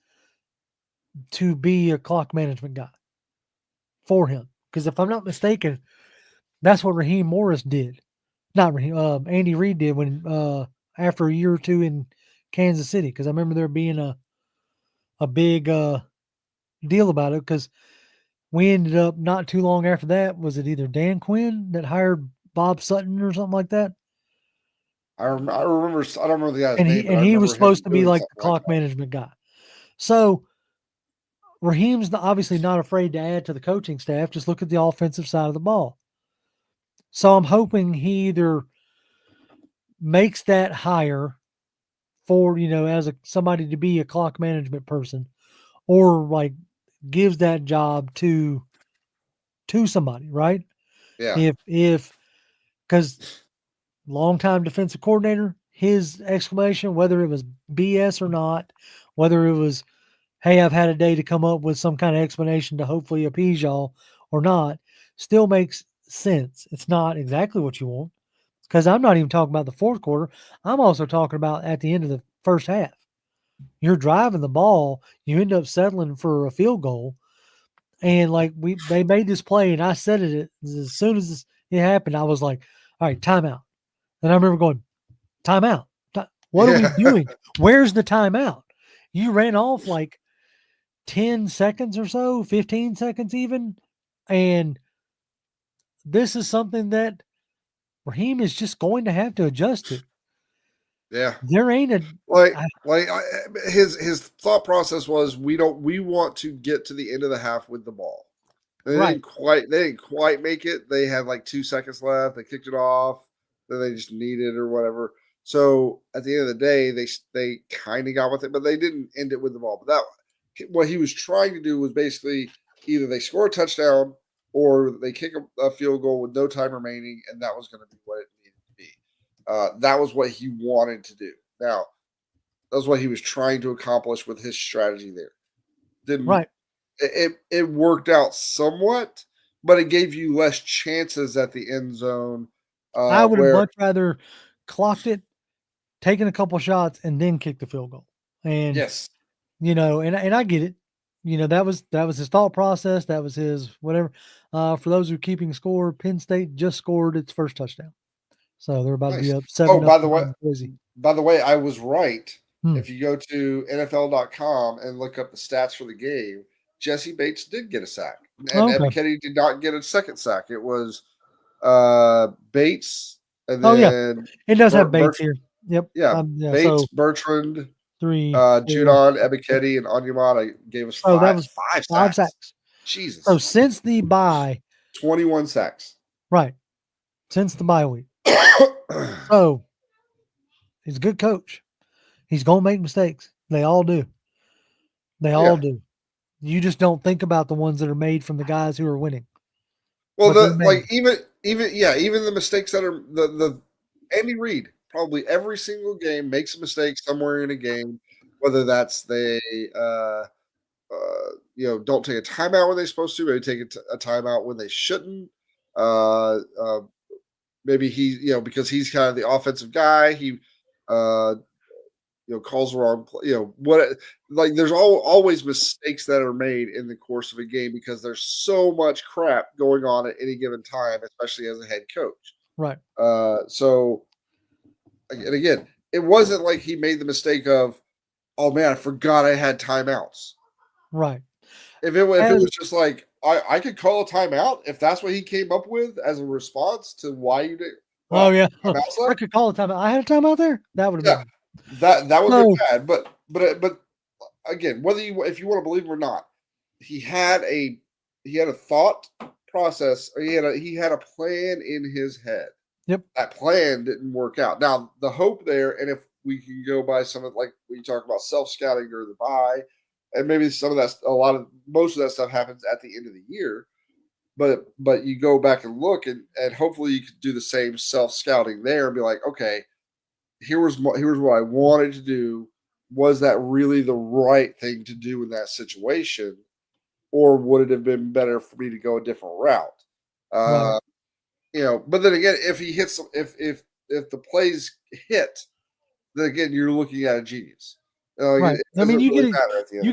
to be a clock management guy for him. Because if I'm not mistaken, That's what Raheem Morris did. Not Raheem, Andy Reid did when after a year or two in Kansas City, because I remember there being a big deal about it, because we ended up not too long after that. Was it either Dan Quinn that hired Bob Sutton or something like that? I remember. I don't remember the guy's And name, he but I and he was remember him supposed to be doing like the something like clock management guy. So Raheem's obviously not afraid to add to the coaching staff. Just look at the offensive side of the ball. So I'm hoping he either makes that hire for, as somebody to be a clock management person, or like gives that job to somebody, right? that. If because longtime defensive coordinator, his exclamation, whether it was BS or not, whether it was, hey, I've had a day to come up with some kind of explanation to hopefully appease y'all or not, still makes sense. It's not exactly what you want, because I'm not even talking about the fourth quarter. I'm also talking about at the end of the first half. You're driving the ball, you end up settling for a field goal. And like they made this play, and I said it as soon as it happened. I was like, all right, timeout. And I remember going, timeout. What are we Yeah. doing? Where's the timeout? You ran off like 10 seconds or so, 15 seconds even. And this is something that Raheem is just going to have to adjust to. Yeah. There ain't a His thought process was we want to get to the end of the half with the ball. They right. didn't quite make it. They had like 2 seconds left. They kicked it off. Then they just needed or whatever. So at the end of the day, they kind of got with it, but they didn't end it with the ball. But what he was trying to do was basically either they score a touchdown or they kick a field goal with no time remaining, and that was going to be what it needed to be. That was what he wanted to do. Now, that was what he was trying to accomplish with his strategy there. Didn't right. It worked out somewhat, but it gave you less chances at the end zone. I would have Where much rather clocked it, taken a couple shots, and then kicked the field goal. And yes, and I get it. That was his thought process. That was his whatever. For those who are keeping score, Penn State just scored its first touchdown, so they're about to be nice. up Oh, 7-0. by the way, I was right. Hmm. If you go to NFL.com and look up the stats for the game, Jesse Bates did get a sack, and Okay. Ebiketie did not get a second sack. It was Bates, and Oh yeah, then it does have Bates here. Yep. Yeah, Bates, So Bertrand, 3, 4. Judon, Ebiketie, and Onyemata gave us So that was five 5 sacks. sacks. Jesus. So since the bye, 21 sacks. right? Since the bye week. So he's a good coach. He's gonna make mistakes. They all do. They all do. You just don't think about the ones that are made from the guys who are winning. Well, even the mistakes that are the Andy Reid probably every single game makes a mistake somewhere in a game, whether that's they don't take a timeout when they're supposed to, maybe take a timeout when they shouldn't. Maybe he because he's kind of the offensive guy, he calls the wrong play, there's always mistakes that are made in the course of a game because there's so much crap going on at any given time, especially as a head coach. Right. So and again, it wasn't like he made the mistake of, oh man, I forgot I had timeouts. Right. If it was just like I could call a timeout if that's what he came up with as a response to why you did. Oh yeah, I could call a timeout. I had a timeout there. That would have been that would have been bad. But again, if you want to believe him or not, he had a thought process. Or he had a plan in his head. Yep. That plan didn't work out. Now the hope there, and if we can go by some of like we talk about self-scouting during the bye, and maybe some of that, most of that stuff happens at the end of the year. But you go back and look, and hopefully you could do the same self-scouting there and be like, okay, here was what I wanted to do. Was that really the right thing to do in that situation, or would it have been better for me to go a different route? right. But then again, if he hits, if the plays hit, then again you're looking at a genius. Right. I mean, you really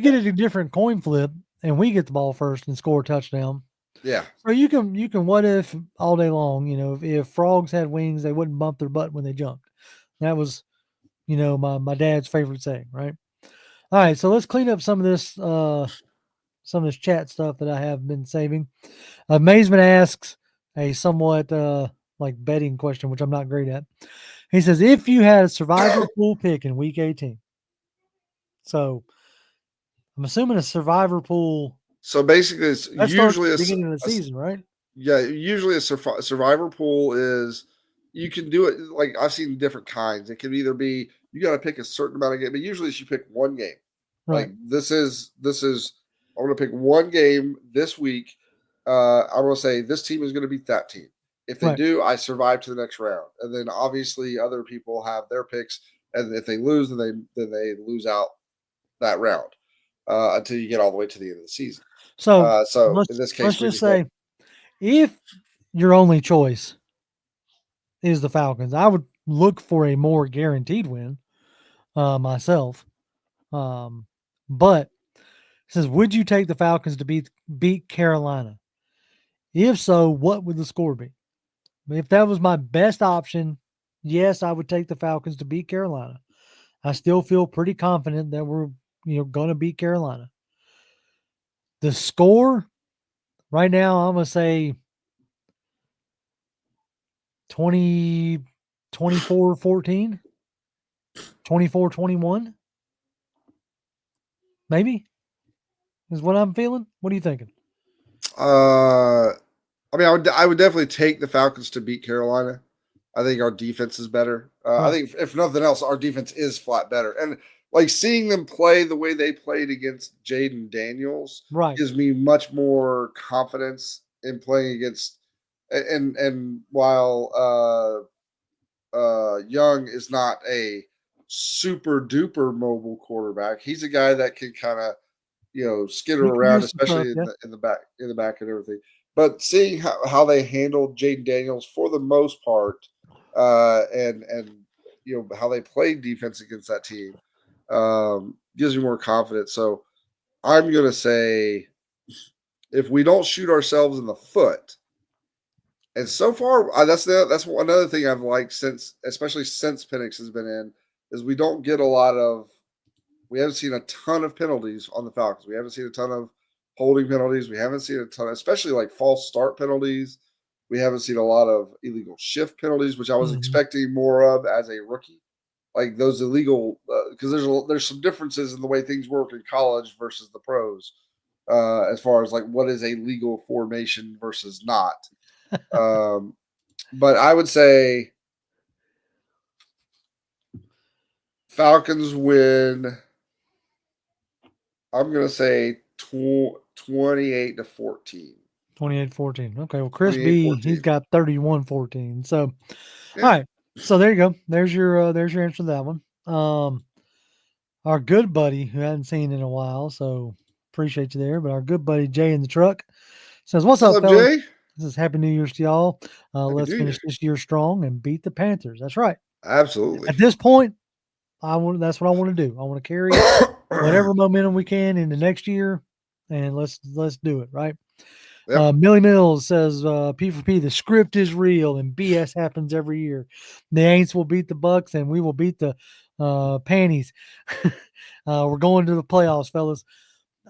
get a different coin flip, and we get the ball first and score a touchdown. Yeah. So you can what if all day long. If frogs had wings, they wouldn't bump their butt when they jumped. That was my dad's favorite saying, right? All right, so let's clean up some of this chat stuff that I have been saving. Amazement asks a somewhat like betting question, which I'm not great at. He says, if you had a survivor pool pick in week 18, so I'm assuming a survivor pool So basically, it's that starts at usually the beginning of the season, right? usually a survivor pool is you can do it like I've seen different kinds. It can either be you got to pick a certain amount of game, but usually you pick one game. Right. Like this is I'm going to pick one game this week. I'm going to say this team is going to beat that team. If they Right. do, I survive to the next round, and then obviously other people have their picks, and if they lose, then they lose out that round until you get all the way to the end of the season. So So in let's this let's case, we just just went. say if your only choice is the Falcons, I would look for a more guaranteed win myself. But it says, would you take the Falcons to beat Carolina? If so, what would the score be? If that was my best option, yes, I would take the Falcons to beat Carolina. I still feel pretty confident that we're going to beat Carolina. The score right now, I'm going to say 20, 24-14, 24-21, maybe is what I'm feeling. What are you thinking? I mean, I would definitely take the Falcons to beat Carolina. I think our defense is better. I Right. think if nothing else, our defense is flat better. And like seeing them play the way they played against Jaden Daniels Right. gives me much more confidence in playing against. And while Young is not a super duper mobile quarterback, he's a guy that can kind of skitter He can do around, some stuff, especially yeah. in the back and everything. But seeing how they handled Jaden Daniels for the most part, and how they played defense against that team, gives me more confidence. So I'm gonna say if we don't shoot ourselves in the foot, and so far that's another thing I've liked especially since Penix has been in, is we don't get a lot of we haven't seen a ton of penalties on the Falcons. We haven't seen a ton of holding penalties. We haven't seen a ton, especially like false start penalties. We haven't seen a lot of illegal shift penalties, which I was Mhm. expecting more of as a rookie. Like those illegal, because there's some differences in the way things work in college versus the pros, as far as like what is a legal formation versus not. But I would say Falcons win. I'm going to say 28-14. 28-14. Okay. Well, Chris B, he's 28-14. got 31-14. So, all Yeah. right. So there you go. There's your answer to that one. Our good buddy who I hadn't seen in a while, so appreciate you there. But our good buddy Jay in the truck says, "What's What's up, up, fellas? Jay? This is Happy New Year's to y'all. Happy Let's New Year. finish this year strong and beat the Panthers." That's right. Absolutely. At this point, that's what I want to do. I want to carry whatever momentum we can into next year, and let's do it, right? Yep. Millie Mills says, P for P, the script is real and BS happens every year. The Aints will beat the Bucs and we will beat the panties. We're going to the playoffs, fellas.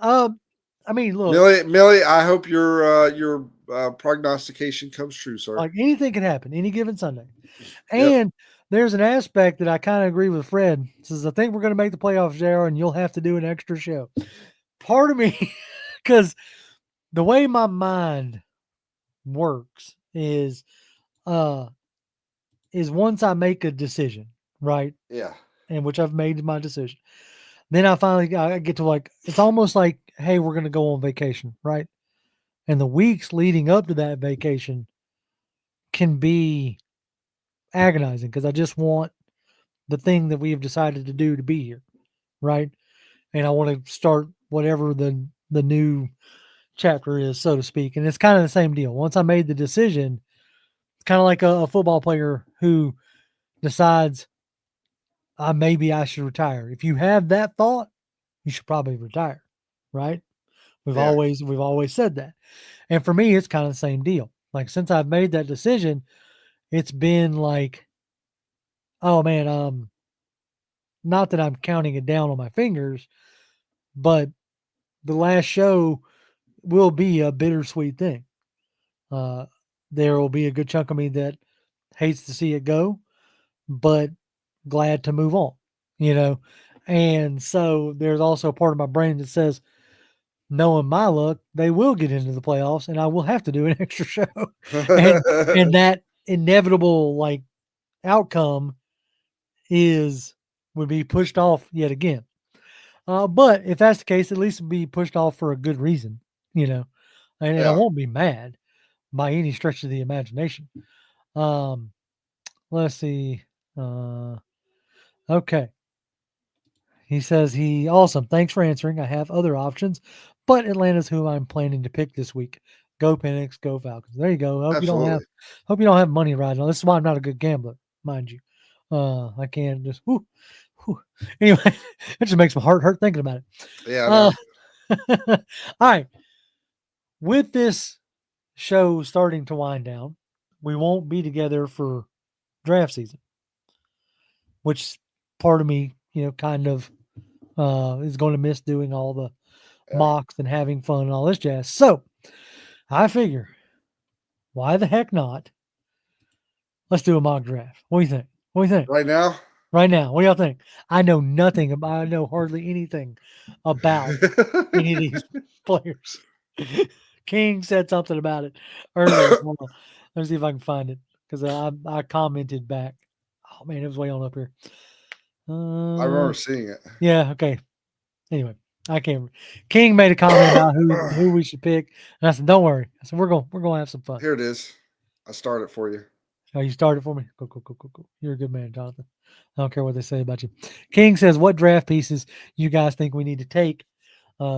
I mean, look, Millie, I hope your prognostication comes true, sir. like anything can happen any given Sunday. Yep. And there's an aspect that I kind of agree with Fred. Says, I think we're going to make the playoffs, JR, and you'll have to do an extra show. Part of me, because the way my mind works is once I make a decision, right? Yeah. And which I've made my decision. Then I get to like, it's almost like, hey, we're going to go on vacation, right? And the weeks leading up to that vacation can be agonizing because I just want the thing that we have decided to do to be here, right? And I want to start whatever the new chapter is, so to speak. And it's kind of the same deal. Once I made the decision, it's kind of like a football player who decides maybe I should retire. If you have that thought, you should probably retire, right? We've Yeah. always said that. And for me, it's kind of the same deal. Like since I've made that decision, it's been like, oh man, not that I'm counting it down on my fingers, but the last show will be a bittersweet thing. There will be a good chunk of me that hates to see it go, but glad to move on, you know. And so there's also a part of my brain that says, knowing my luck, they will get into the playoffs, and I will have to do an extra show, and that inevitable like outcome would be pushed off yet again. But if that's the case, at least it'll be pushed off for a good reason, you know, and I Yeah. won't be mad by any stretch of the imagination. Um, let's see. Okay. He says awesome. Thanks for answering. I have other options, but Atlanta's who I'm planning to pick this week. Go Penix, go Falcons. There you go. Absolutely. Hope you don't have money riding on. This is why I'm not a good gambler, mind you. I can't just whoo, whoo. Anyway, it just makes my heart hurt thinking about it. Yeah, I know. All right. With this show starting to wind down, we won't be together for draft season, which part of me, kind of is going to miss doing all the Yeah. mocks and having fun and all this jazz. So I figure, why the heck not? Let's do a mock draft. What do you think? What do you think? Right now? Right now, what do y'all think? I know hardly anything about any of these players. King said something about it earlier. Hold on. Let me see if I can find it because I commented back. Oh man, it was way on up here. I remember seeing it. Yeah. Okay. Anyway, I can't remember. King made a comment about who we should pick, and I said, "Don't worry." I said, "We're gonna have some fun." Here it is. I started for you. Oh, you started for me. Cool. You're a good man, Jonathan. I don't care what they say about you. King says, "What draft pieces you guys think we need to take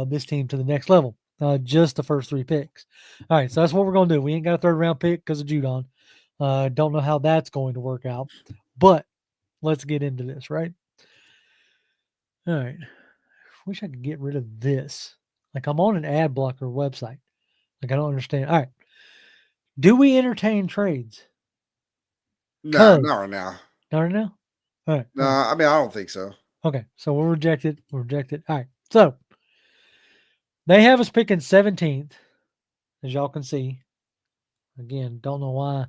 this team to the next level?" Just the first 3 picks. All right, so that's what we're gonna do. We ain't got a 3rd round pick because of Judon. Don't know how that's going to work out, but let's get into this, right? All right. Wish I could get rid of this. Like I'm on an ad blocker website. Like I don't understand. All right. Do we entertain trades? No, not right now. Not right now? All right. No, I mean I don't think so. Okay. So we'll reject it. We'll reject it. All right. So they have us picking 17th, as y'all can see. Again, don't know why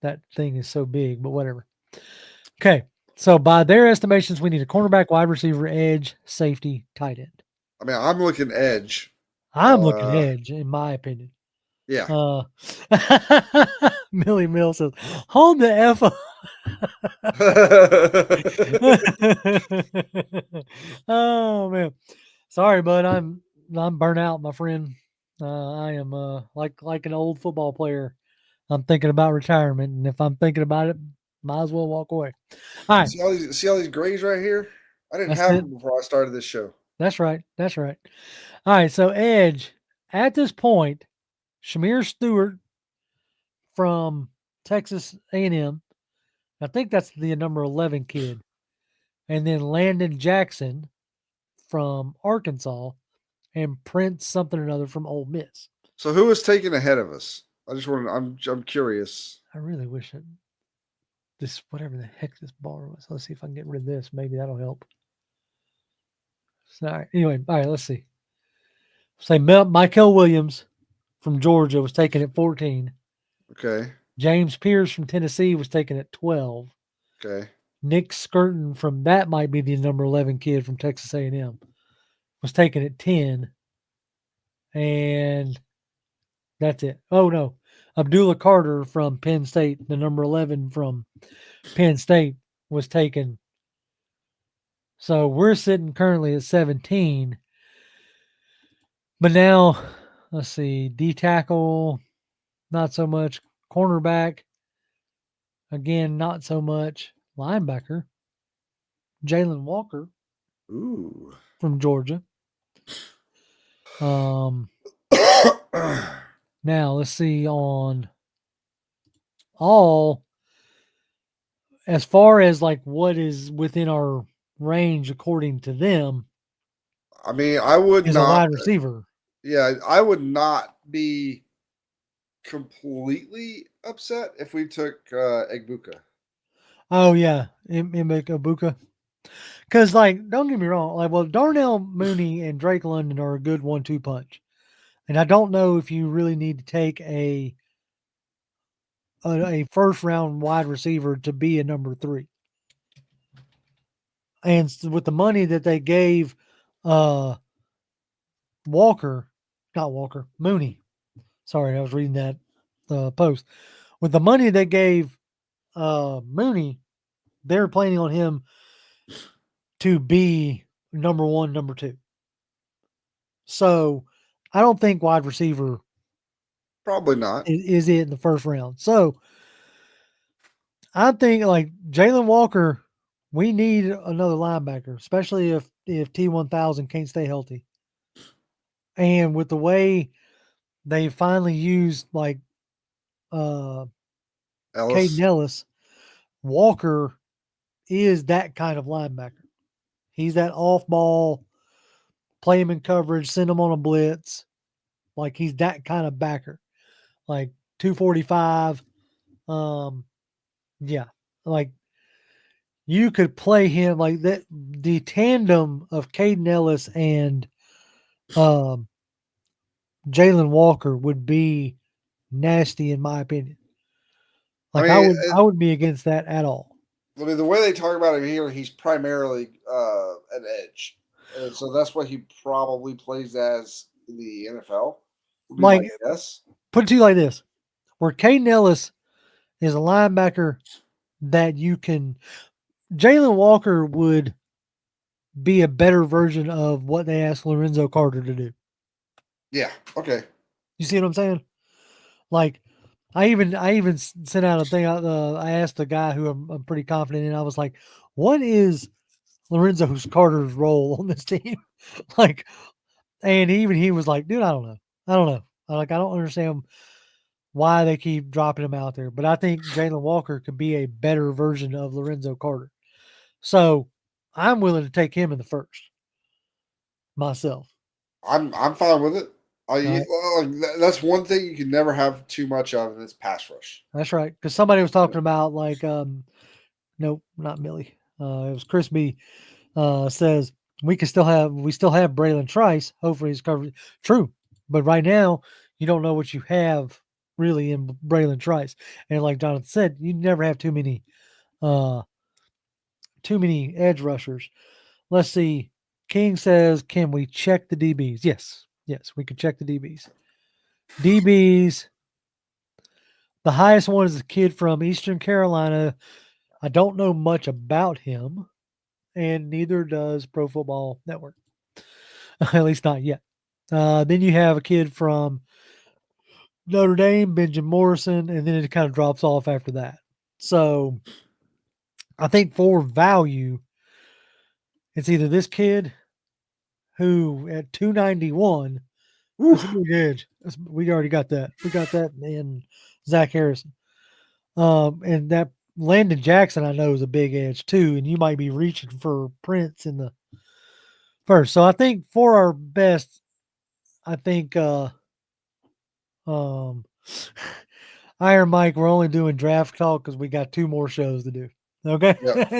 that thing is so big, but whatever. Okay. So by their estimations, we need a cornerback, wide receiver, edge, safety, tight end. I mean, I'm looking edge. I'm looking edge, in my opinion. Yeah. Millie Mill says, "Hold the F up." Oh man, sorry, bud. I'm burnt out, my friend. I am like an old football player. I'm thinking about retirement, and if I'm thinking about it, might as well walk away. All right, See all these grays right here? I didn't That's have it. them before I started this show. That's right. All right, so edge at this point, Shamir Stewart from Texas A&M. I think that's the number 11 kid. And then Landon Jackson from Arkansas and Prince something or another from Ole Miss. So who was taken ahead of us? I just want I'm curious. I really wish this whatever the heck this bar was. Let's see if I can get rid of this. Maybe that'll help. So, anyway, all right, let's see. Say Michael Williams from Georgia was taken at 14. Okay. James Pierce from Tennessee was taken at 12. Okay. Nick Skirton from that might be the number 11 kid from Texas A&M was taken at 10. And that's it. Oh, no. Abdullah Carter from Penn State, the number 11 from Penn State, was taken. So we're sitting currently at 17. But now, let's see, D tackle, not so much. Cornerback, again, not so much. Linebacker, Jalen Walker. Ooh. From Georgia. Now let's see on all as far as like what is within our range according to them. I mean, I would is not a wide receiver. Yeah, I would not be completely upset if we took Egbuka. Oh yeah, Ibuka. Because like, don't get me wrong. Like, well, Darnell Mooney and Drake London are a good 1-2 punch, and I don't know if you really need to take a first round wide receiver to be a number 3. And with the money that they gave uh Walker, not Walker, Mooney. Sorry, I was reading that post. With the money they gave Mooney, they're planning on him to be number 1, number 2. So I don't think wide receiver Probably not. is it in the first round. So I think like Jalen Walker, we need another linebacker, especially if T1000 can't stay healthy. And with the way they finally used like Caden Ellis. Ellis, Walker is that kind of linebacker. He's that off ball, play him in coverage, send him on a blitz. Like he's that kind of backer. Like 245. Yeah. Like you could play him like that. The tandem of Caden Ellis and um, Jalen Walker would be nasty in my opinion. I Like mean, I wouldn't be against that at all. I mean, the way they talk about him here, he's primarily an edge, and so that's what he probably plays as in the NFL. Would be my Like guess. put it to you like this: where Caden Ellis is a linebacker that you can. Jalen Walker would be a better version of what they asked Lorenzo Carter to do. Yeah. Okay. You see what I'm saying? Like, I even sent out a thing. I asked a guy who I'm pretty confident in. I was like, "What is Lorenzo Carter's role on this team?" Like, and he was like, "Dude, I don't know. I don't know. Like, I don't understand why they keep dropping him out there." But I think Jalen Walker could be a better version of Lorenzo Carter. So I'm willing to take him in the first myself. I'm fine with it. All right. That's one thing you can never have too much of, and it's pass rush. That's right. Because somebody was talking about like, nope, not Millie. It was Chris B. Says we still have Braylon Trice. Hopefully he's covered. True, but right now you don't know what you have really in Braylon Trice. And like Jonathan said, you never have uh, too many edge rushers. Let's see. King says, can we check the DBs? Yes, we can check the DBs. DBs. The highest one is a kid from Eastern Carolina. I don't know much about him, and neither does Pro Football Network. At least not yet. Then you have a kid from Notre Dame, Benjamin Morrison, and then it kind of drops off after that. So I think for value, it's either this kid who at 291, that's a big edge. We already got that. We got that in Zach Harrison. And that Landon Jackson, I know, is a big edge too, and you might be reaching for Prince in the first. So I think for our best, I think um Iron Mike, we're only doing draft talk because we got 2 more shows to do. Okay. Yep.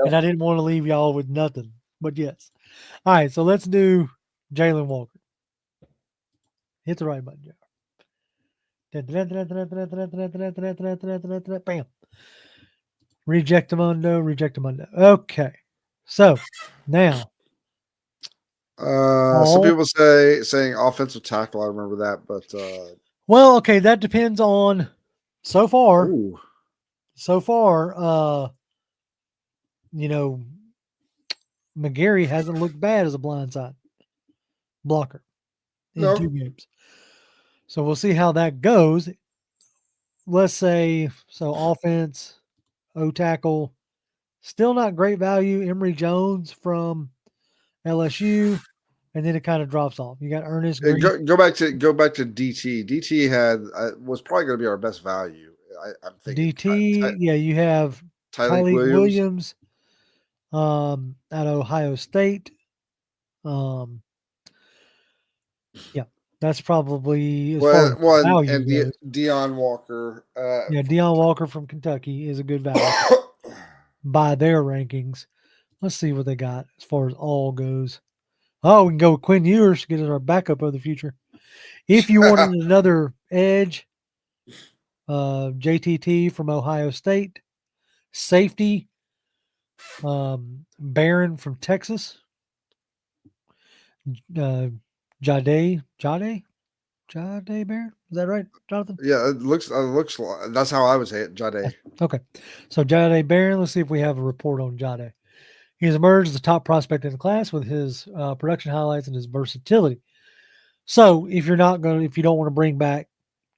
And I didn't want to leave y'all with nothing. But yes. All right, so let's do Jalen Walker. Hit the right button, Joe. Bam. Rejectamundo. Okay. So now Some people saying offensive tackle. I remember that, but well, okay, that depends on so far. ooh. So far, McGarry hasn't looked bad as a blindside blocker in No, 2 games. So we'll see how that goes. Let's say so offense, O tackle, still not great value. Emory Jones from LSU, and then it kind of drops off. You got Ernest Green. go back to DT. DT was probably going to be our best value. I'm thinking DT, yeah, you have Tyleek Tyleek Williams. Williams out of Ohio State. Yeah. That's probably as far as One value and goes. Deion Walker. Yeah, Deion Walker from Kentucky is a good value by their rankings. Let's see what they got as far as all goes. Oh, we can go with Quinn Ewers to get us our backup of the future. If you wanted another edge, JTT from Ohio State, safety, Barron from Texas, Jade Barron. Is that right, Jonathan? Yeah, it looks. That's how I would say it, Jade. Okay. So Jade Barron, let's see if we have a report on Jade. He has emerged as the top prospect in the class with his production highlights and his versatility. So if you don't want to bring back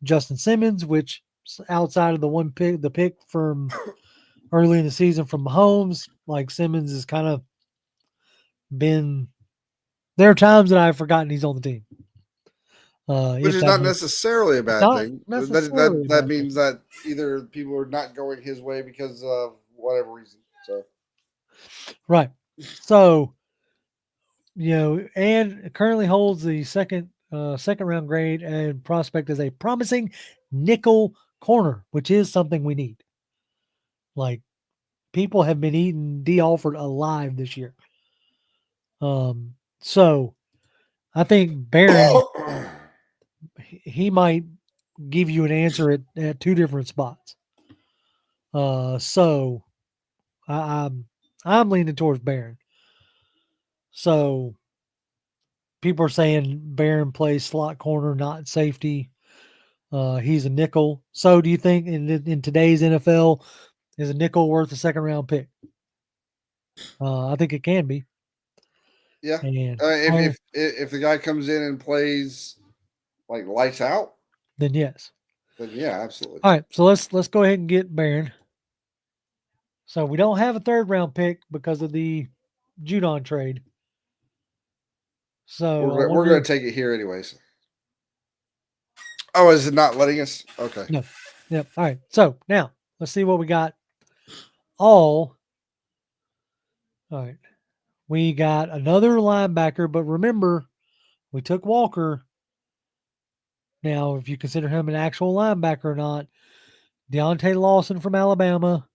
Justin Simmons, which outside of the pick from early in the season from Mahomes, like Simmons has kind of been. There are times that I've forgotten he's on the team. Which is not necessarily a bad thing. That means that either people are not going his way because of whatever reason. So, right. So, and currently holds the second round grade and prospect as a promising nickel corner, which is something we need. Like, people have been eating D. Alford alive this year. So I think Barron, he might give you an answer at two different spots. So I'm leaning towards Barron. So people are saying Barron plays slot corner, not safety. He's a nickel. So do you think in today's NFL is a nickel worth a second round pick? I think it can be. Yeah. And if the guy comes in and plays like lights out, then yes. Then yeah, absolutely. All right, so let's go ahead and get Barron. So we don't have a third round pick because of the Judon trade. So we're going to take it here anyways. Oh, is it not letting us? Okay. No. Yep. All right. So now let's see what we got. All right. We got another linebacker, but remember, we took Walker. Now, if you consider him an actual linebacker or not, Deontay Lawson from Alabama,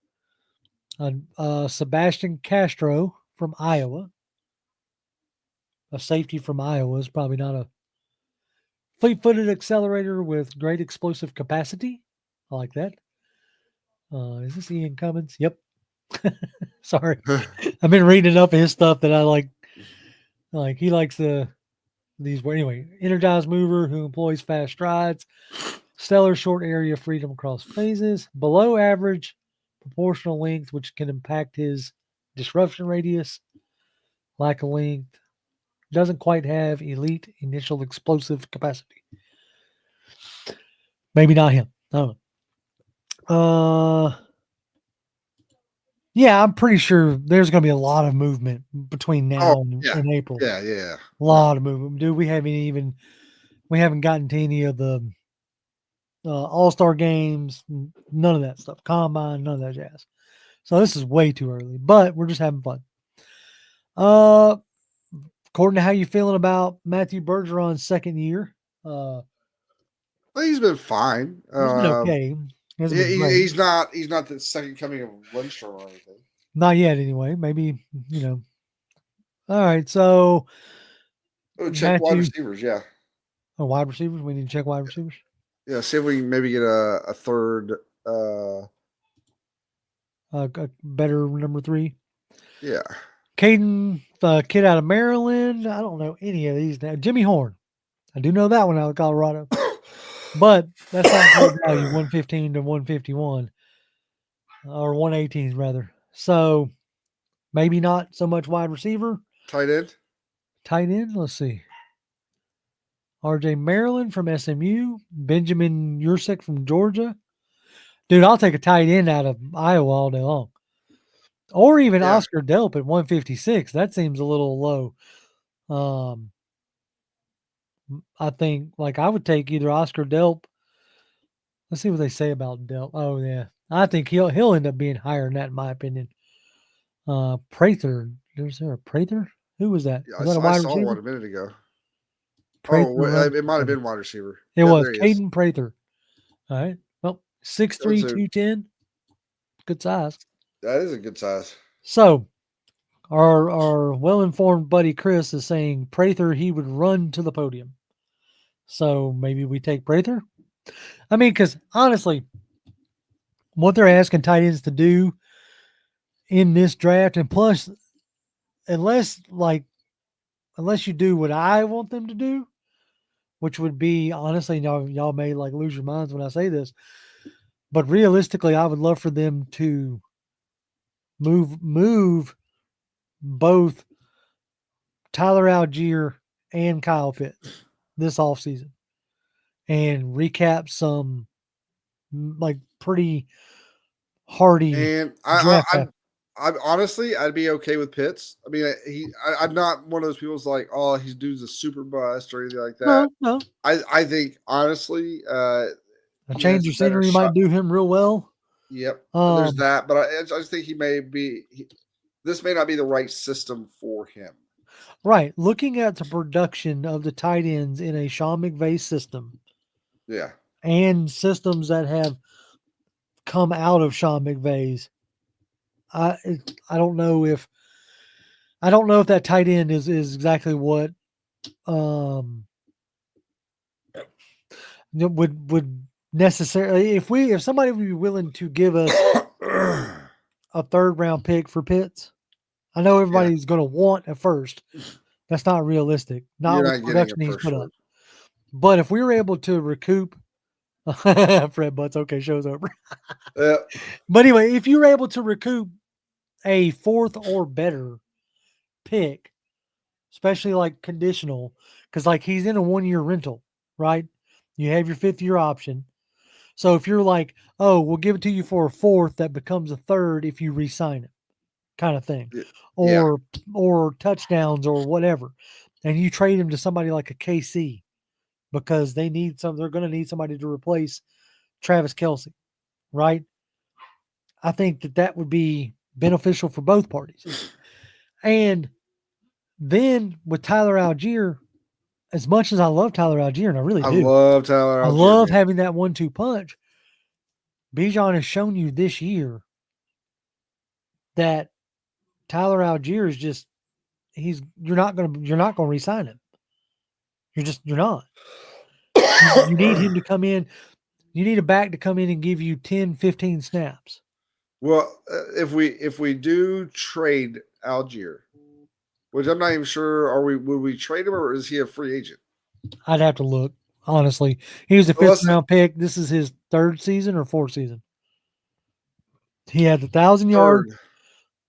Sebastian Castro from Iowa. A safety from Iowa is probably not a fleet-footed accelerator with great explosive capacity. I like that. Is this Ian Cummins? Yep. Sorry. I've been reading enough of his stuff that I like. Like, he likes these. Anyway, energized mover who employs fast strides, stellar short area freedom across phases, below average proportional length, which can impact his disruption radius, lack of length, doesn't quite have elite initial explosive capacity. Maybe not him. I don't know. Yeah, I'm pretty sure there's going to be a lot of movement between now and April. Yeah. A lot of movement. Dude, we haven't gotten to any of the all-star games, none of that stuff. Combine, none of that jazz. So this is way too early, but we're just having fun. According to how you feeling about Matthew Bergeron's second year? He's been fine. He's been okay. He's not the second coming of Lindstrom or anything. Not yet, anyway. Maybe, All right, so check wide receivers, yeah. Oh, wide receivers? We need to check wide receivers? Yeah, see if we can maybe get a third a better number 3. Yeah. Caden, kid out of Maryland. I don't know any of these now. Jimmy Horn. I do know that one out of Colorado. But that's not good value, 115 to 151. Or 118 rather. So maybe not so much wide receiver. Tight end? Let's see. RJ Maryland from SMU. Benjamin Yursek from Georgia. Dude, I'll take a tight end out of Iowa all day long. Or even Oscar Delp at 156. That seems a little low. I think, I would take either Oscar Delp. Let's see what they say about Delp. Oh, yeah. I think he'll end up being higher than that, in my opinion. Prather. Is there a Prather? Who was that? Yeah, Was that a wide I saw receiver? one a minute ago. It might have been wide receiver. It was Caden Prather. All right. Well, 6'3", 210. Good size. That is a good size. So, our well-informed buddy Chris is saying Prather, he would run to the podium. So maybe we take Prather. I mean, because honestly, what they're asking tight ends to do in this draft, and plus, unless you do what I want them to do, which would be, honestly, y'all may like lose your minds when I say this, but realistically, I would love for them to move both Tyler Algier and Kyle Pitts this offseason and recap some like pretty hardy and draft. I honestly, I'd be okay with Pitts. I mean, I'm not one of those people who's like, oh, he's dude's a super bust or anything like that. No. I think honestly, a change of scenery might do him real well. Yep, there's that, but I just think this may not be the right system for him. Right, looking at the production of the tight ends in a Sean McVay system, yeah, and systems that have come out of Sean McVay's, I don't know if that tight end is exactly what would necessarily, if somebody would be willing to give us a 3rd round pick for Pitts. I know everybody's going to want at first. That's not realistic. Not with the production he's put up. But if we were able to recoup Fred Butts, okay, show's over. But anyway, if you were able to recoup a 4th or better pick, especially like conditional, because like he's in a 1-year rental, right? You have your 5th year option. So if you're like, oh, we'll give it to you for a 4th that becomes a 3rd if you re-sign it, kind of thing, or touchdowns or whatever, and you trade him to somebody like a KC because they're going to need somebody to replace Travis Kelce, right? I think that would be beneficial for both parties. And then with Tyler Algier, as much as I love Tyler Algier, and I really do. I love Tyler Algier. I love having that 1-2 punch. Bijan has shown you this year that Tyler Algier is just you're not going to re-sign him. You're not. You need him to come in. You need a back to come in and give you 10, 15 snaps. Well, if we do trade Algier, which I'm not even sure, would we trade him or is he a free agent? I'd have to look, honestly. He was a 5th round pick. This is his 3rd season or 4th season. He had 1,000 yards.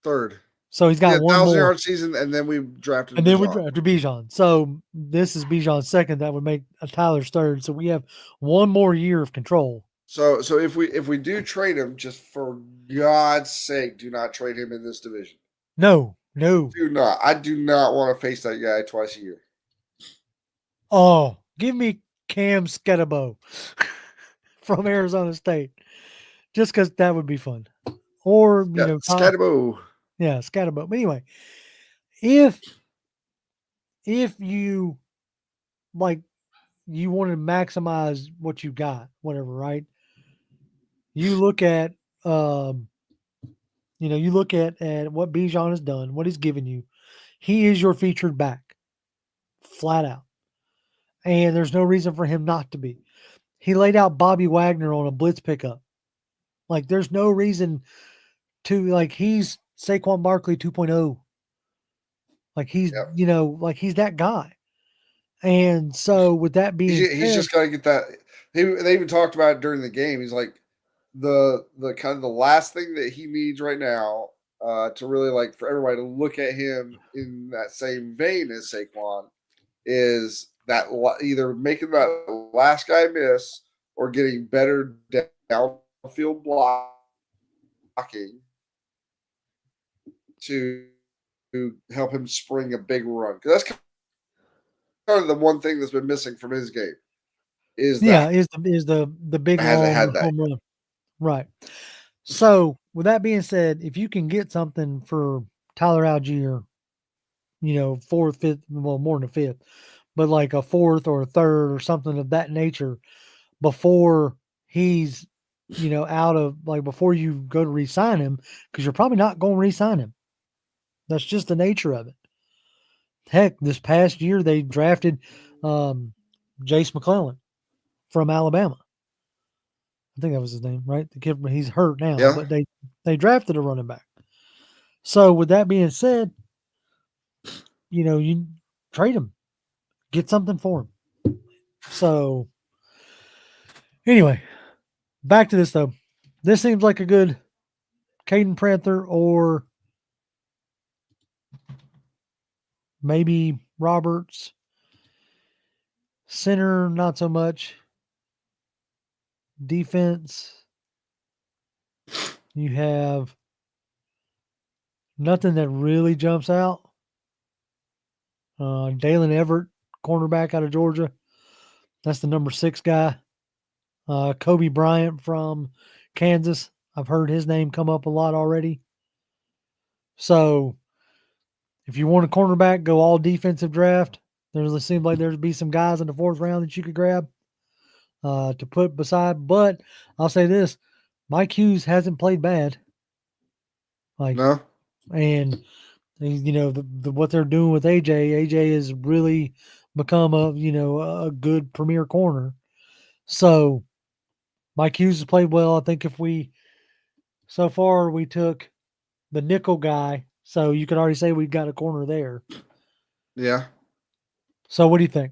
Third. So he's got 1,000-yard season, and then we drafted Bijan. So this is Bijan's 2nd. That would make a Tyler's 3rd. So we have 1 more year of control. So if we do trade him, just for God's sake, do not trade him in this division. No. Do not. I do not want to face that guy twice a year. Oh, give me Cam Sketabo from Arizona State. Just because that would be fun. Or, Sketabo. Yeah, Sketabo. But anyway, if you you want to maximize what you got, whatever, right? You look at you look at what Bijan has done, what he's given you. He is your featured back, flat out. And there's no reason for him not to be. He laid out Bobby Wagner on a blitz pickup. Like, there's no reason to, he's Saquon Barkley 2.0. Like, he's, he's that guy. And so, with that being he's just got to get that. They even talked about it during the game. He's like, the kind of the last thing that he needs right now to really, for everybody to look at him in that same vein as Saquon is that either making that last guy miss or getting better downfield blocking to help him spring a big run. Because that's kind of the one thing that's been missing from his game. Is the big long home run. Right. So with that being said, if you can get something for Tyler Algier, 4th, 5th, well, more than a 5th, but like a fourth or a third or something of that nature before he's, out of like before you go to re-sign him, because you're probably not going to re-sign him. That's just the nature of it. Heck, this past year they drafted Jace McClellan from Alabama. I think that was his name, right? The kid, he's hurt now, Yeah. but they drafted a running back. So with that being said, you trade him, get something for him. So anyway, back to this though. This seems like a good Caden Prather or maybe Roberts. Center, not so much. Defense, you have nothing that really jumps out. Dalen Everett, cornerback out of Georgia. That's the number 6 guy. Kobe Bryant from Kansas. I've heard his name come up a lot already. So if you want a cornerback, go all defensive draft. It seems like there'd be some guys in the 4th round that you could grab to put beside. But I'll say this, Mike Hughes hasn't played bad. No. And what they're doing with AJ has really become a good premier corner. So Mike Hughes has played well. I think so far we took the nickel guy, so you can already say we've got a corner there. Yeah. So what do you think?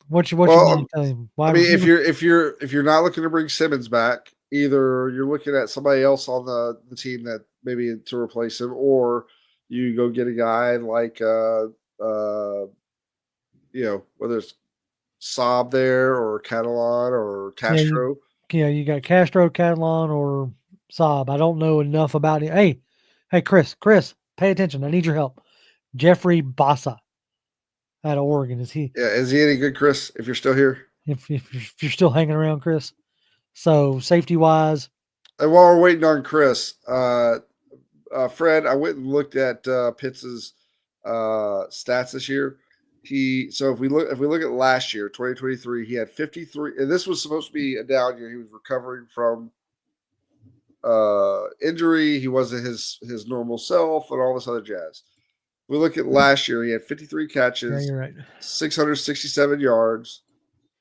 What you need to tell him? I mean, if you're not looking to bring Simmons back, either you're looking at somebody else on the team that maybe to replace him, or you go get a guy like whether it's Saab there or Catalan or Castro. You got Castro, Catalan, or Saab. I don't know enough about it. Hey, Chris, pay attention. I need your help. Jeffrey Bassa out of Oregon. Is he any good, Chris? If you're still here, if you're still hanging around, Chris. So safety wise, and while we're waiting on Chris, Fred, I went and looked at Pitts's stats this year. If we look at last year, 2023, he had 53, and this was supposed to be a down year. He was recovering from injury. He wasn't his normal self and all this other jazz. We look at last year, he had 53 catches, yeah, you're right. 667 yards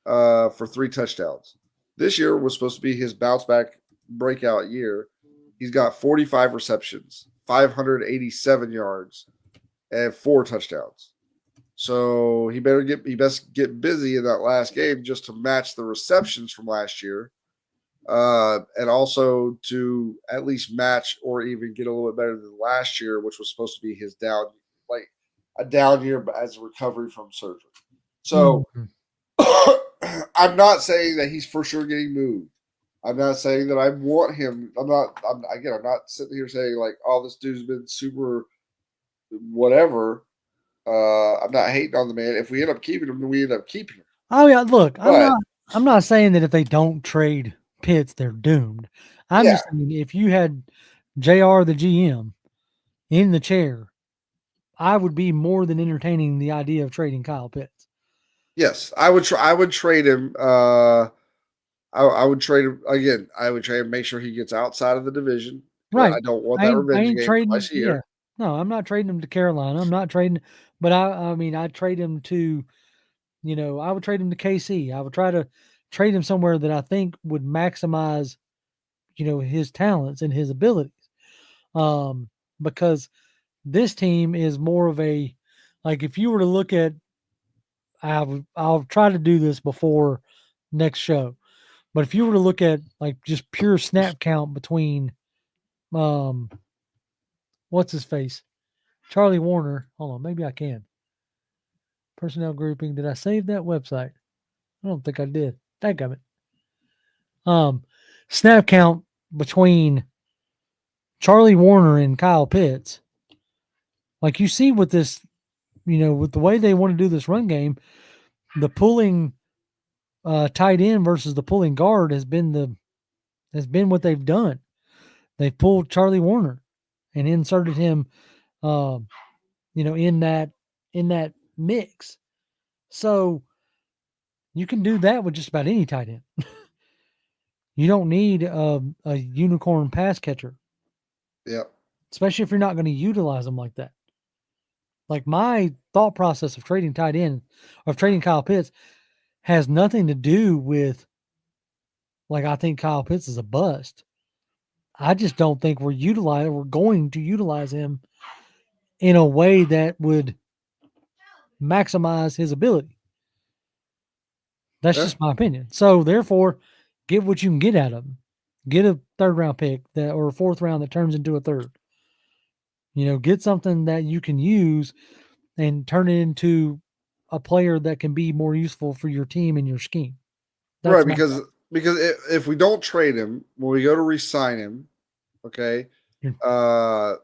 for 3 touchdowns. This year was supposed to be his bounce back breakout year. He's got 45 receptions, 587 yards, and 4 touchdowns. So he best get busy in that last game just to match the receptions from last year, and also to at least match or even get a little bit better than last year, which was supposed to be his down, like a down year as a recovery from surgery. So I'm not saying that he's for sure getting moved. I'm not saying that I want him. I'm not sitting here saying like, oh, this dude's been super whatever. I'm not hating on the man. If we end up keeping him, then we end up keeping him. I mean, look, I'm not saying that if they don't trade Pitts, they're doomed. I'm just saying if you had JR the GM in the chair, I would be more than entertaining the idea of trading Kyle Pitts. Yes, I would. I would trade him. I would trade him again. I would trade him. Make sure he gets outside of the division. Right. I don't want that revenge game twice a year. Yeah. No, I'm not trading him to Carolina. I'm not trading. But I'd trade him to, I would trade him to KC. I would try to trade him somewhere that I think would maximize, his talents and his abilities. Because this team is more of a, like, if you were to look at, I'll try to do this before next show. But if you were to look at like just pure snap count between, what's his face, Charlie Warner. Hold on, maybe I can. Personnel grouping. Did I save that website? I don't think I did. Dadgummit. Snap count between Charlie Warner and Kyle Pitts. Like you see with this, with the way they want to do this run game, the pulling tight end versus the pulling guard has been what they've done. They pulled Charlie Warner and inserted him, in that mix. So you can do that with just about any tight end. You don't need a unicorn pass catcher, Yeah. especially if you're not going to utilize them like that. Like my thought process of trading tight end, of trading Kyle Pitts, has nothing to do with like I think Kyle Pitts is a bust. I just don't think we're going to utilize him in a way that would maximize his ability. That's Yeah. just my opinion. So therefore, get what you can get out of him. Get a third round pick that or a fourth round that turns into a third. Get something that you can use and turn it into a player that can be more useful for your team and your scheme. That's Right, my because if we don't trade him, when we go to re-sign him, okay, You're- the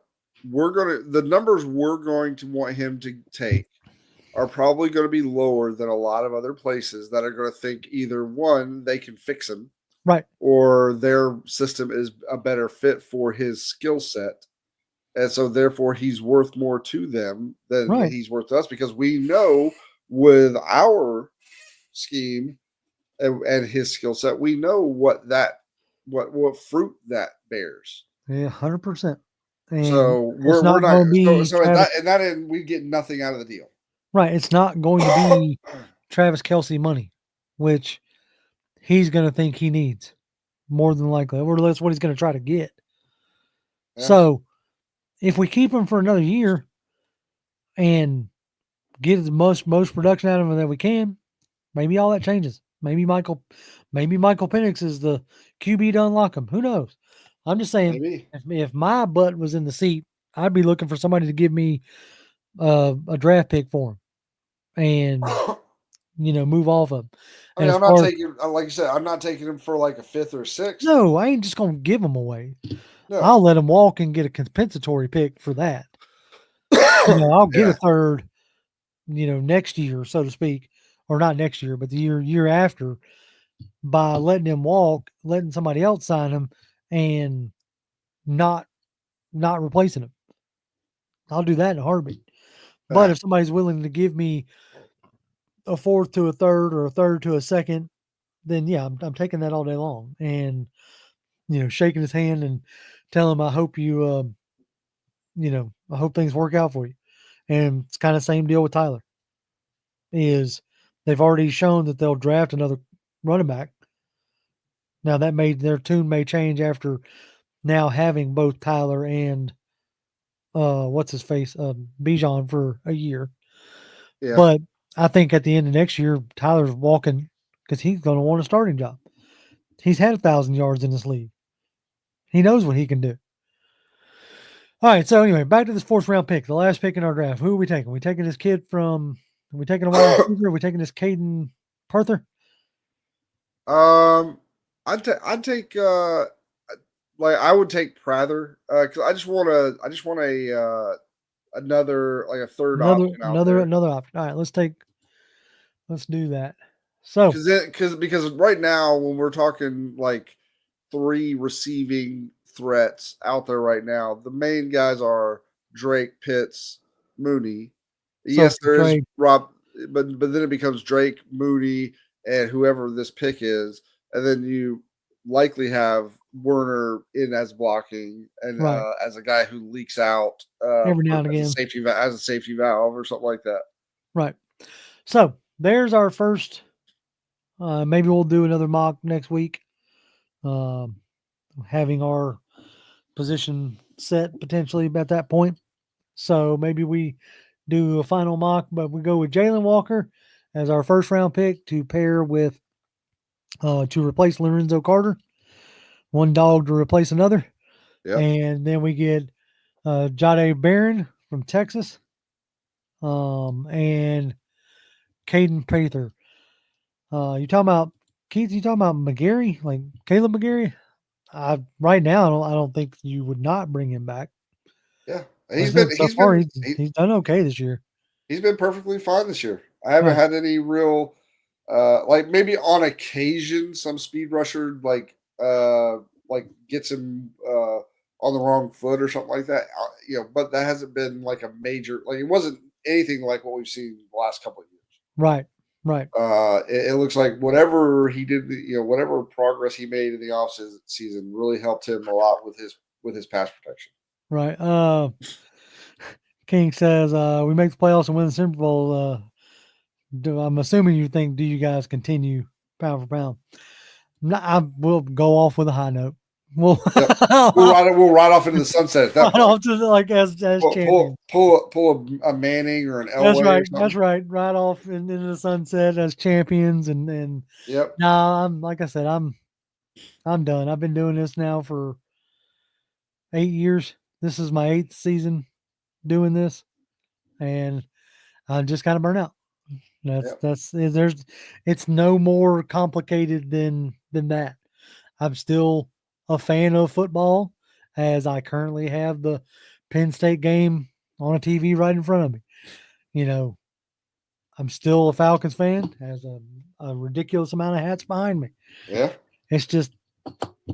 numbers we're going to want him to take are probably going to be lower than a lot of other places that are going to think either one, they can fix him, right. or their system is a better fit for his skill set. And so therefore he's worth more to them than Right. he's worth to us, because we know with our scheme and his skill set, we know what fruit that bears. Yeah, 100%. And So it's we're not not going to be so Travis. in that end, we get nothing out of the deal. Right. It's not going to be Travis Kelce money, which he's going to think he needs more than likely, or that's what he's going to try to get. Yeah. So if we keep him for another year and get the most production out of him that we can, maybe all that changes. Maybe Michael Penix is the QB to unlock him. Who knows? I'm just saying, Maybe. if my butt was in the seat, I'd be looking for somebody to give me a draft pick for him and move off of him. I mean, And as I'm not far as taking, like you said, I'm not taking him for like a fifth or sixth. no, I ain't just gonna give him away. No. I'll let him walk and get a compensatory pick for that. I'll get a third, next year, so to speak, or not next year, but the year after, by letting him walk, letting somebody else sign him, and not replacing him. I'll do that in a heartbeat. But if somebody's willing to give me a fourth to a third or a third to a second, then yeah, I'm taking that all day long, and shaking his hand and telling him I hope you I hope things work out for you. And it's kind of same deal with Tyler. Is they've already shown that they'll draft another running back. Now their tune may change after now having both Tyler and what's his face Bijan for a year. Yeah. But I think at the end of next year, Tyler's walking because he's going to want a starting job. He's had 1,000 yards in this league. He knows what he can do. All right. So anyway, back to this fourth round pick, the last pick in our draft. Who are we taking? We taking this kid from? Are we taking a wide receiver? Are we taking this Caden Purther? I'd take I would take Prather because I just want a another like a third option out there. Another option. All right, let's do that. So because right now when we're talking like three receiving threats out there right now, the main guys are Drake, Pitts, Mooney. Yes, there is Rob, but then it becomes Drake, Mooney, and whoever this pick is, and then you likely have Werner in as blocking and as a guy who leaks out every now and again as a safety valve or something like that. Right. So there's our first. Maybe we'll do another mock next week. Having our position set potentially at that point. So maybe we do a final mock, but we go with Jalen Walker as our first round pick to pair with to replace Lorenzo Carter. One dog to replace another. Yep. And then we get Jade Barron from Texas. And Caden Prather. You talking about Keith? You talking about McGarry, like Caleb McGarry? Right now, I don't think you would not bring him back. Yeah, he's done okay this year. He's been perfectly fine this year. I haven't had any real, like maybe on occasion some speed rusher like gets him on the wrong foot or something like that. But that hasn't been like a major, like it wasn't anything like what we've seen the last couple of years. Right. Right. It looks like whatever he did, whatever progress he made in the off season really helped him a lot with his pass protection. Right. King says, we make the playoffs and win the Super Bowl. I'm assuming you think, do you guys continue pound for pound? I will go off with a high note. We'll, Yep. We'll ride off into the sunset at that right point. off to as champions. Pull a Manning or an Elway. That's right. Or something. That's right. Right off into the sunset as champions. And yep. Nah, like I said, I'm done. I've been doing this now for 8 years. This is my 8th season doing this, and I'm just kind of burnt out. It's no more complicated than that. I'm still a fan of football, as I currently have the Penn State game on a TV right in front of me. I'm still a Falcons fan, has a ridiculous amount of hats behind me. Yeah. It's just,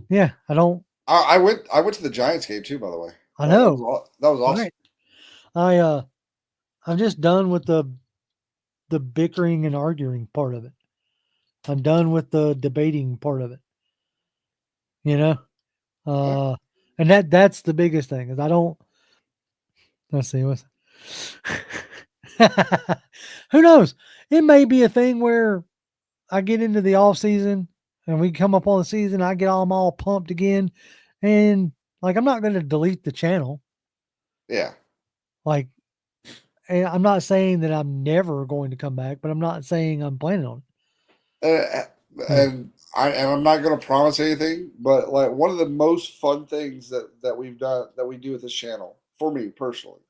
yeah, I don't. I went to the Giants game too, by the way. I know. That was awesome. Right. I'm just done with the bickering and arguing part of it. I'm done with the debating part of it. And that's the biggest thing is I don't. Let's see what's. Who knows? It may be a thing where I get into the off season and we come up on the season. I get all pumped again, and like I'm not going to delete the channel. Yeah. Like, and I'm not saying that I'm never going to come back, but I'm not saying I'm planning on it. And I'm not going to promise anything, but like one of the most fun things that we've done that we do with this channel for me personally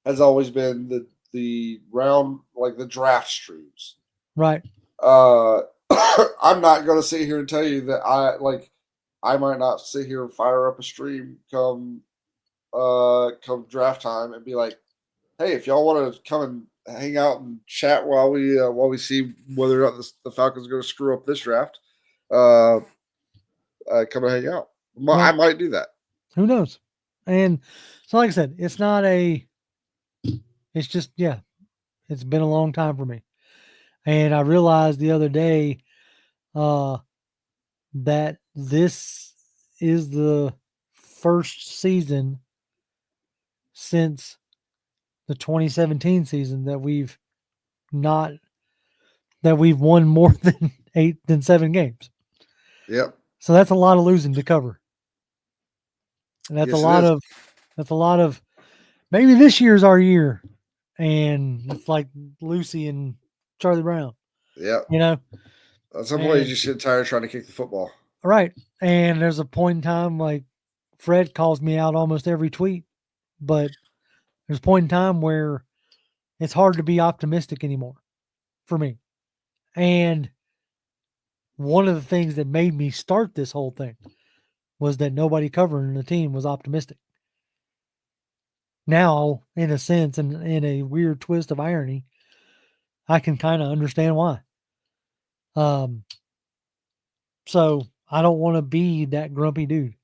has always been the round, like the draft streams. Right. I'm not going to sit here and tell you that I might not sit here and fire up a stream come draft time and be like, hey, if y'all want to come and hang out and chat while we see whether or not the Falcons are going to screw up this draft, come and hang out. I might do that. Who knows? And so, like I said, it's just, yeah, it's been a long time for me. And I realized the other day that this is the first season since the 2017 season that we've won more than 7 games. Yep. So that's a lot of losing to cover. And that's a lot of maybe this year's our year. And it's like Lucy and Charlie Brown. Yeah. At some point you just get tired trying to kick the football. Right. And there's a point in time like Fred calls me out almost every tweet, but there's a point in time where it's hard to be optimistic anymore for me. And one of the things that made me start this whole thing was that nobody covering the team was optimistic. Now, in a sense, and in a weird twist of irony, I can kind of understand why. So I don't want to be that grumpy dude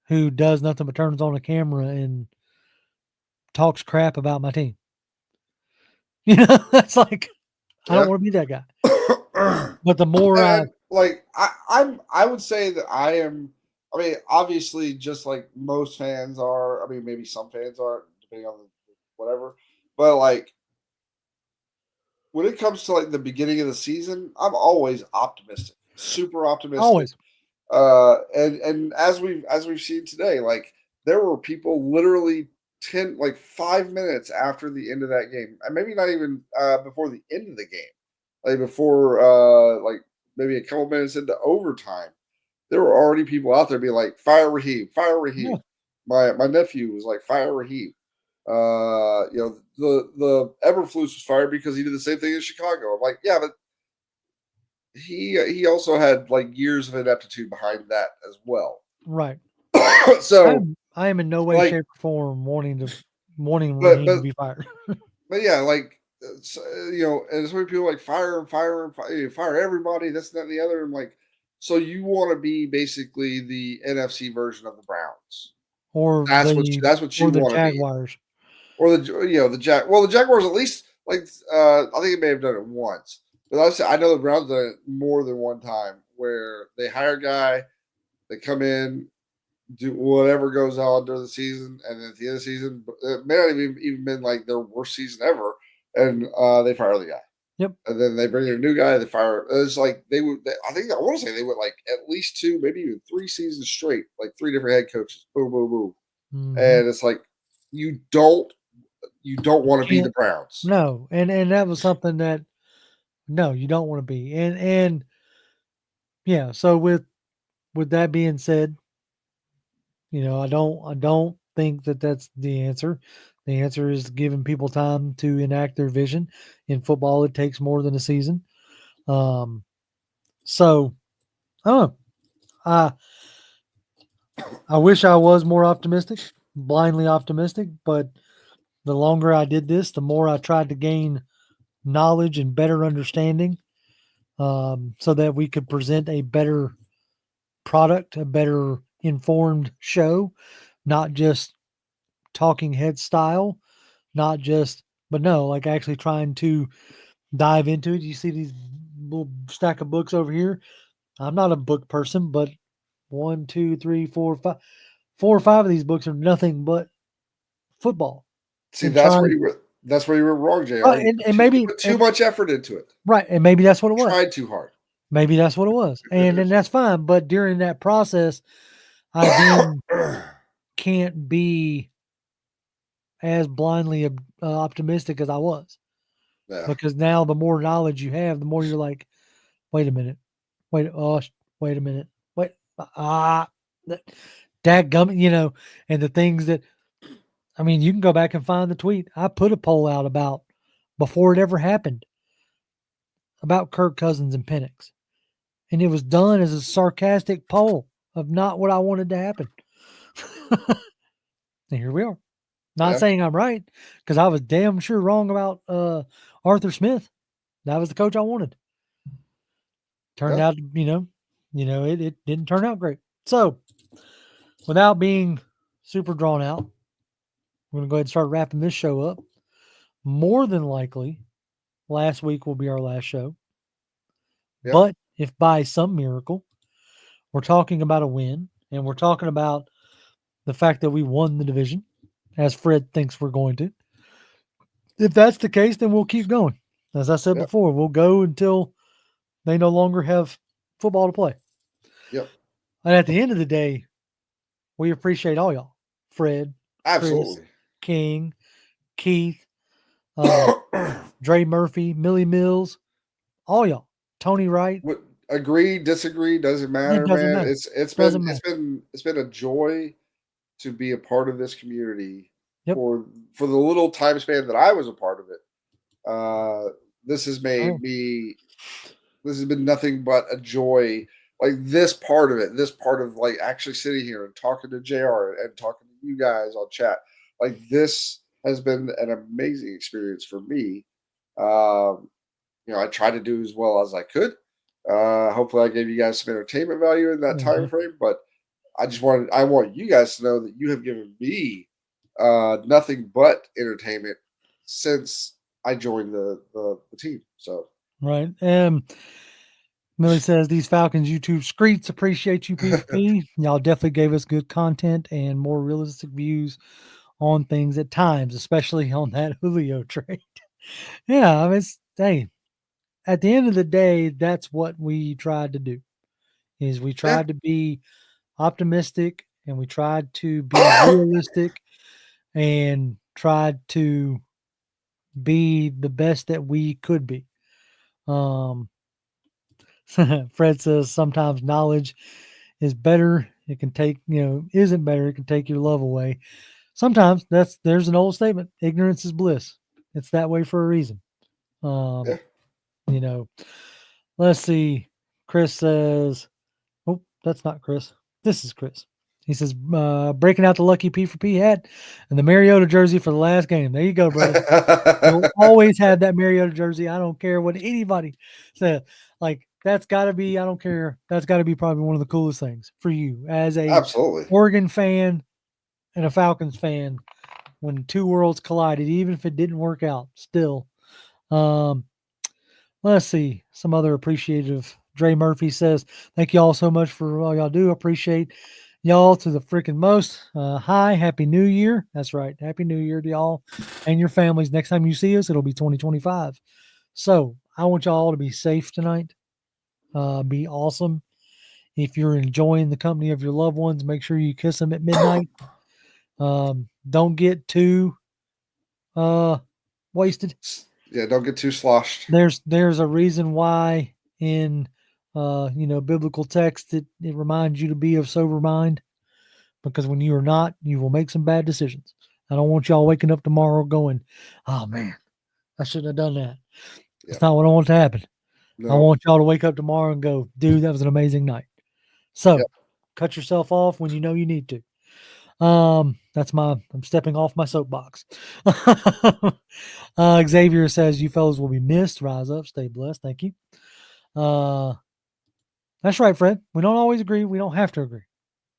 who does nothing but turns on a camera and talks crap about my team. That's like, I don't want to be that guy. But the more I would say that I am. I mean, obviously, just like most fans are. I mean, maybe some fans aren't, depending on whatever. But like, when it comes to like the beginning of the season, I'm always optimistic, super optimistic. Always. And as we've seen today, like there were people literally 5 minutes after the end of that game, and maybe not even before the end of the game, like before maybe a couple minutes into overtime, there were already people out there being like, fire Raheem, fire Raheem. Yeah. My nephew was like, fire Raheem. The Eberflus was fired because he did the same thing in Chicago. I'm like, yeah, but he also had like years of ineptitude behind that as well. Right. So I am in no way, shape, or form wanting Raheem to be fired. But yeah, like and so many people like fire everybody, this, that, and the other. I'm like, so you want to be basically the NFC version of the Browns, or that's what you want to be, Jaguars, or the Jaguars. Well, the Jaguars at least I think he may have done it once, but I know the Browns done it more than one time where they hire a guy, they come in, do whatever goes on during the season, and then at the end of the season, it may not even been like their worst season ever, and they fire the guy. Yep. And then they bring in a new guy. They fire. It's like I want to say they went like at least 2, maybe even 3 seasons straight, like 3 different head coaches. Boom, boom, boom. Mm-hmm. And it's like you don't want to be the Browns. No, and that was something that no, you don't want to be. And yeah, so with that being said, I don't think that that's the answer. The answer is giving people time to enact their vision. In football, it takes more than a season. So I don't know. I wish I was more optimistic, blindly optimistic, but the longer I did this, the more I tried to gain knowledge and better understanding, so that we could present a better product, a better informed show, not just talking head style, not just, but no, like actually trying to dive into it. You see these little stack of books over here. I'm not a book person, but 1, 2, 3, 4, 5, 4 or 5 of these books are nothing but football. See, that's where you were wrong, JR. And maybe you put too much effort into it. Right, and maybe that's what it was. Tried too hard. Maybe that's what it was, and that's fine. But during that process, I then can't be as blindly optimistic as I was, because now the more knowledge you have, the more you're like, wait a minute, wait a minute, dadgummit, and the things that, I mean, you can go back and find the tweet. I put a poll out about before it ever happened about Kirk Cousins and Penix. And it was done as a sarcastic poll of not what I wanted to happen. And here we are. Not saying I'm right, because I was damn sure wrong about Arthur Smith. That was the coach I wanted. Turned out, it didn't turn out great. So, without being super drawn out, we're going to go ahead and start wrapping this show up. More than likely, last week will be our last show. Yep. But if by some miracle we're talking about a win, and we're talking about the fact that we won the division, as Fred thinks we're going to, if that's the case, then we'll keep going. As I said before, we'll go until they no longer have football to play. Yep. And at the end of the day, we appreciate all y'all. Fred, absolutely, Chris, King, Keith, Dre Murphy, Millie Mills, all y'all. Tony Wright. Agree, disagree, doesn't matter, man. Matter. It's been a joy to be a part of this community for the little time span that I was a part of it. This has made me. This has been nothing but a joy. Like this part of it, this part of like actually sitting here and talking to JR and talking to you guys on chat. Like this has been an amazing experience for me. I tried to do as well as I could. Hopefully I gave you guys some entertainment value in that time frame, but I want you guys to know that you have given me nothing but entertainment since I joined the team. So right. Millie says these Falcons YouTube screets appreciate you, PvP. Y'all definitely gave us good content and more realistic views on things at times, especially on that Julio trade. Yeah, I mean, hey, at the end of the day, that's what we tried to do. Is we tried to be optimistic, and we tried to be realistic, and tried to be the best that we could be. Fred says sometimes knowledge is better. It can take, isn't better. It can take your love away. Sometimes there's an old statement. Ignorance is bliss. It's that way for a reason. Let's see. Chris says, oh, that's not Chris. This is Chris. He says, breaking out the Lucky P for P hat and the Mariota jersey for the last game. There you go, brother. You'll always have that Mariota jersey. I don't care what anybody says. Like, that's got to be, I don't care. That's got to be probably one of the coolest things for you as a Oregon fan and a Falcons fan when two worlds collided, even if it didn't work out. Still, Let's see. Some other appreciative. Dre Murphy says, thank you all so much for all y'all do. Appreciate y'all to the freaking most. Hi, Happy New Year. That's right. Happy New Year to y'all and your families. Next time you see us, it'll be 2025. So I want y'all to be safe tonight. Be awesome. If you're enjoying the company of your loved ones, make sure you kiss them at midnight. Don't get too wasted. Yeah, don't get too sloshed. There's a reason why in biblical text it reminds you to be of sober mind, because when you are not, you will make some bad decisions. I don't want y'all waking up tomorrow going, oh man, I shouldn't have done that. That's not what I want to happen. No. I want y'all to wake up tomorrow and go, dude, that was an amazing night. So cut yourself off when you know you need to. I'm stepping off my soapbox. Xavier says, you fellas will be missed. Rise up, stay blessed. Thank you. That's right, Fred. We don't always agree. We don't have to agree.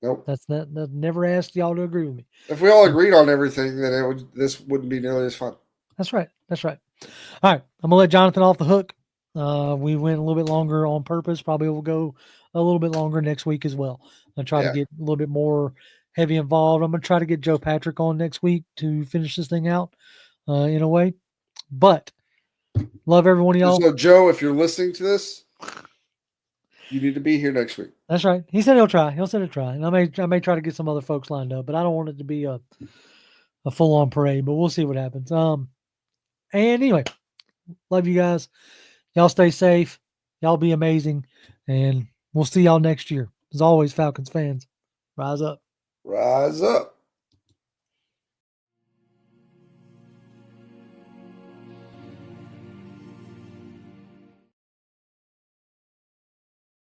Nope. That never asked y'all to agree with me. If we all agreed on everything, then this wouldn't be nearly as fun. That's right. All right. I'm gonna let Jonathan off the hook. We went a little bit longer on purpose. Probably will go a little bit longer next week as well. I'll try to get a little bit more heavy involved. I'm gonna try to get Joe Patrick on next week to finish this thing out in a way. But love every one of y'all. So Joe, if you're listening to this, you need to be here next week. That's right. He said he'll try. And I may try to get some other folks lined up, but I don't want it to be a full on parade. But we'll see what happens. And anyway, love you guys. Y'all stay safe. Y'all be amazing, and we'll see y'all next year. As always, Falcons fans, rise up. Rise up.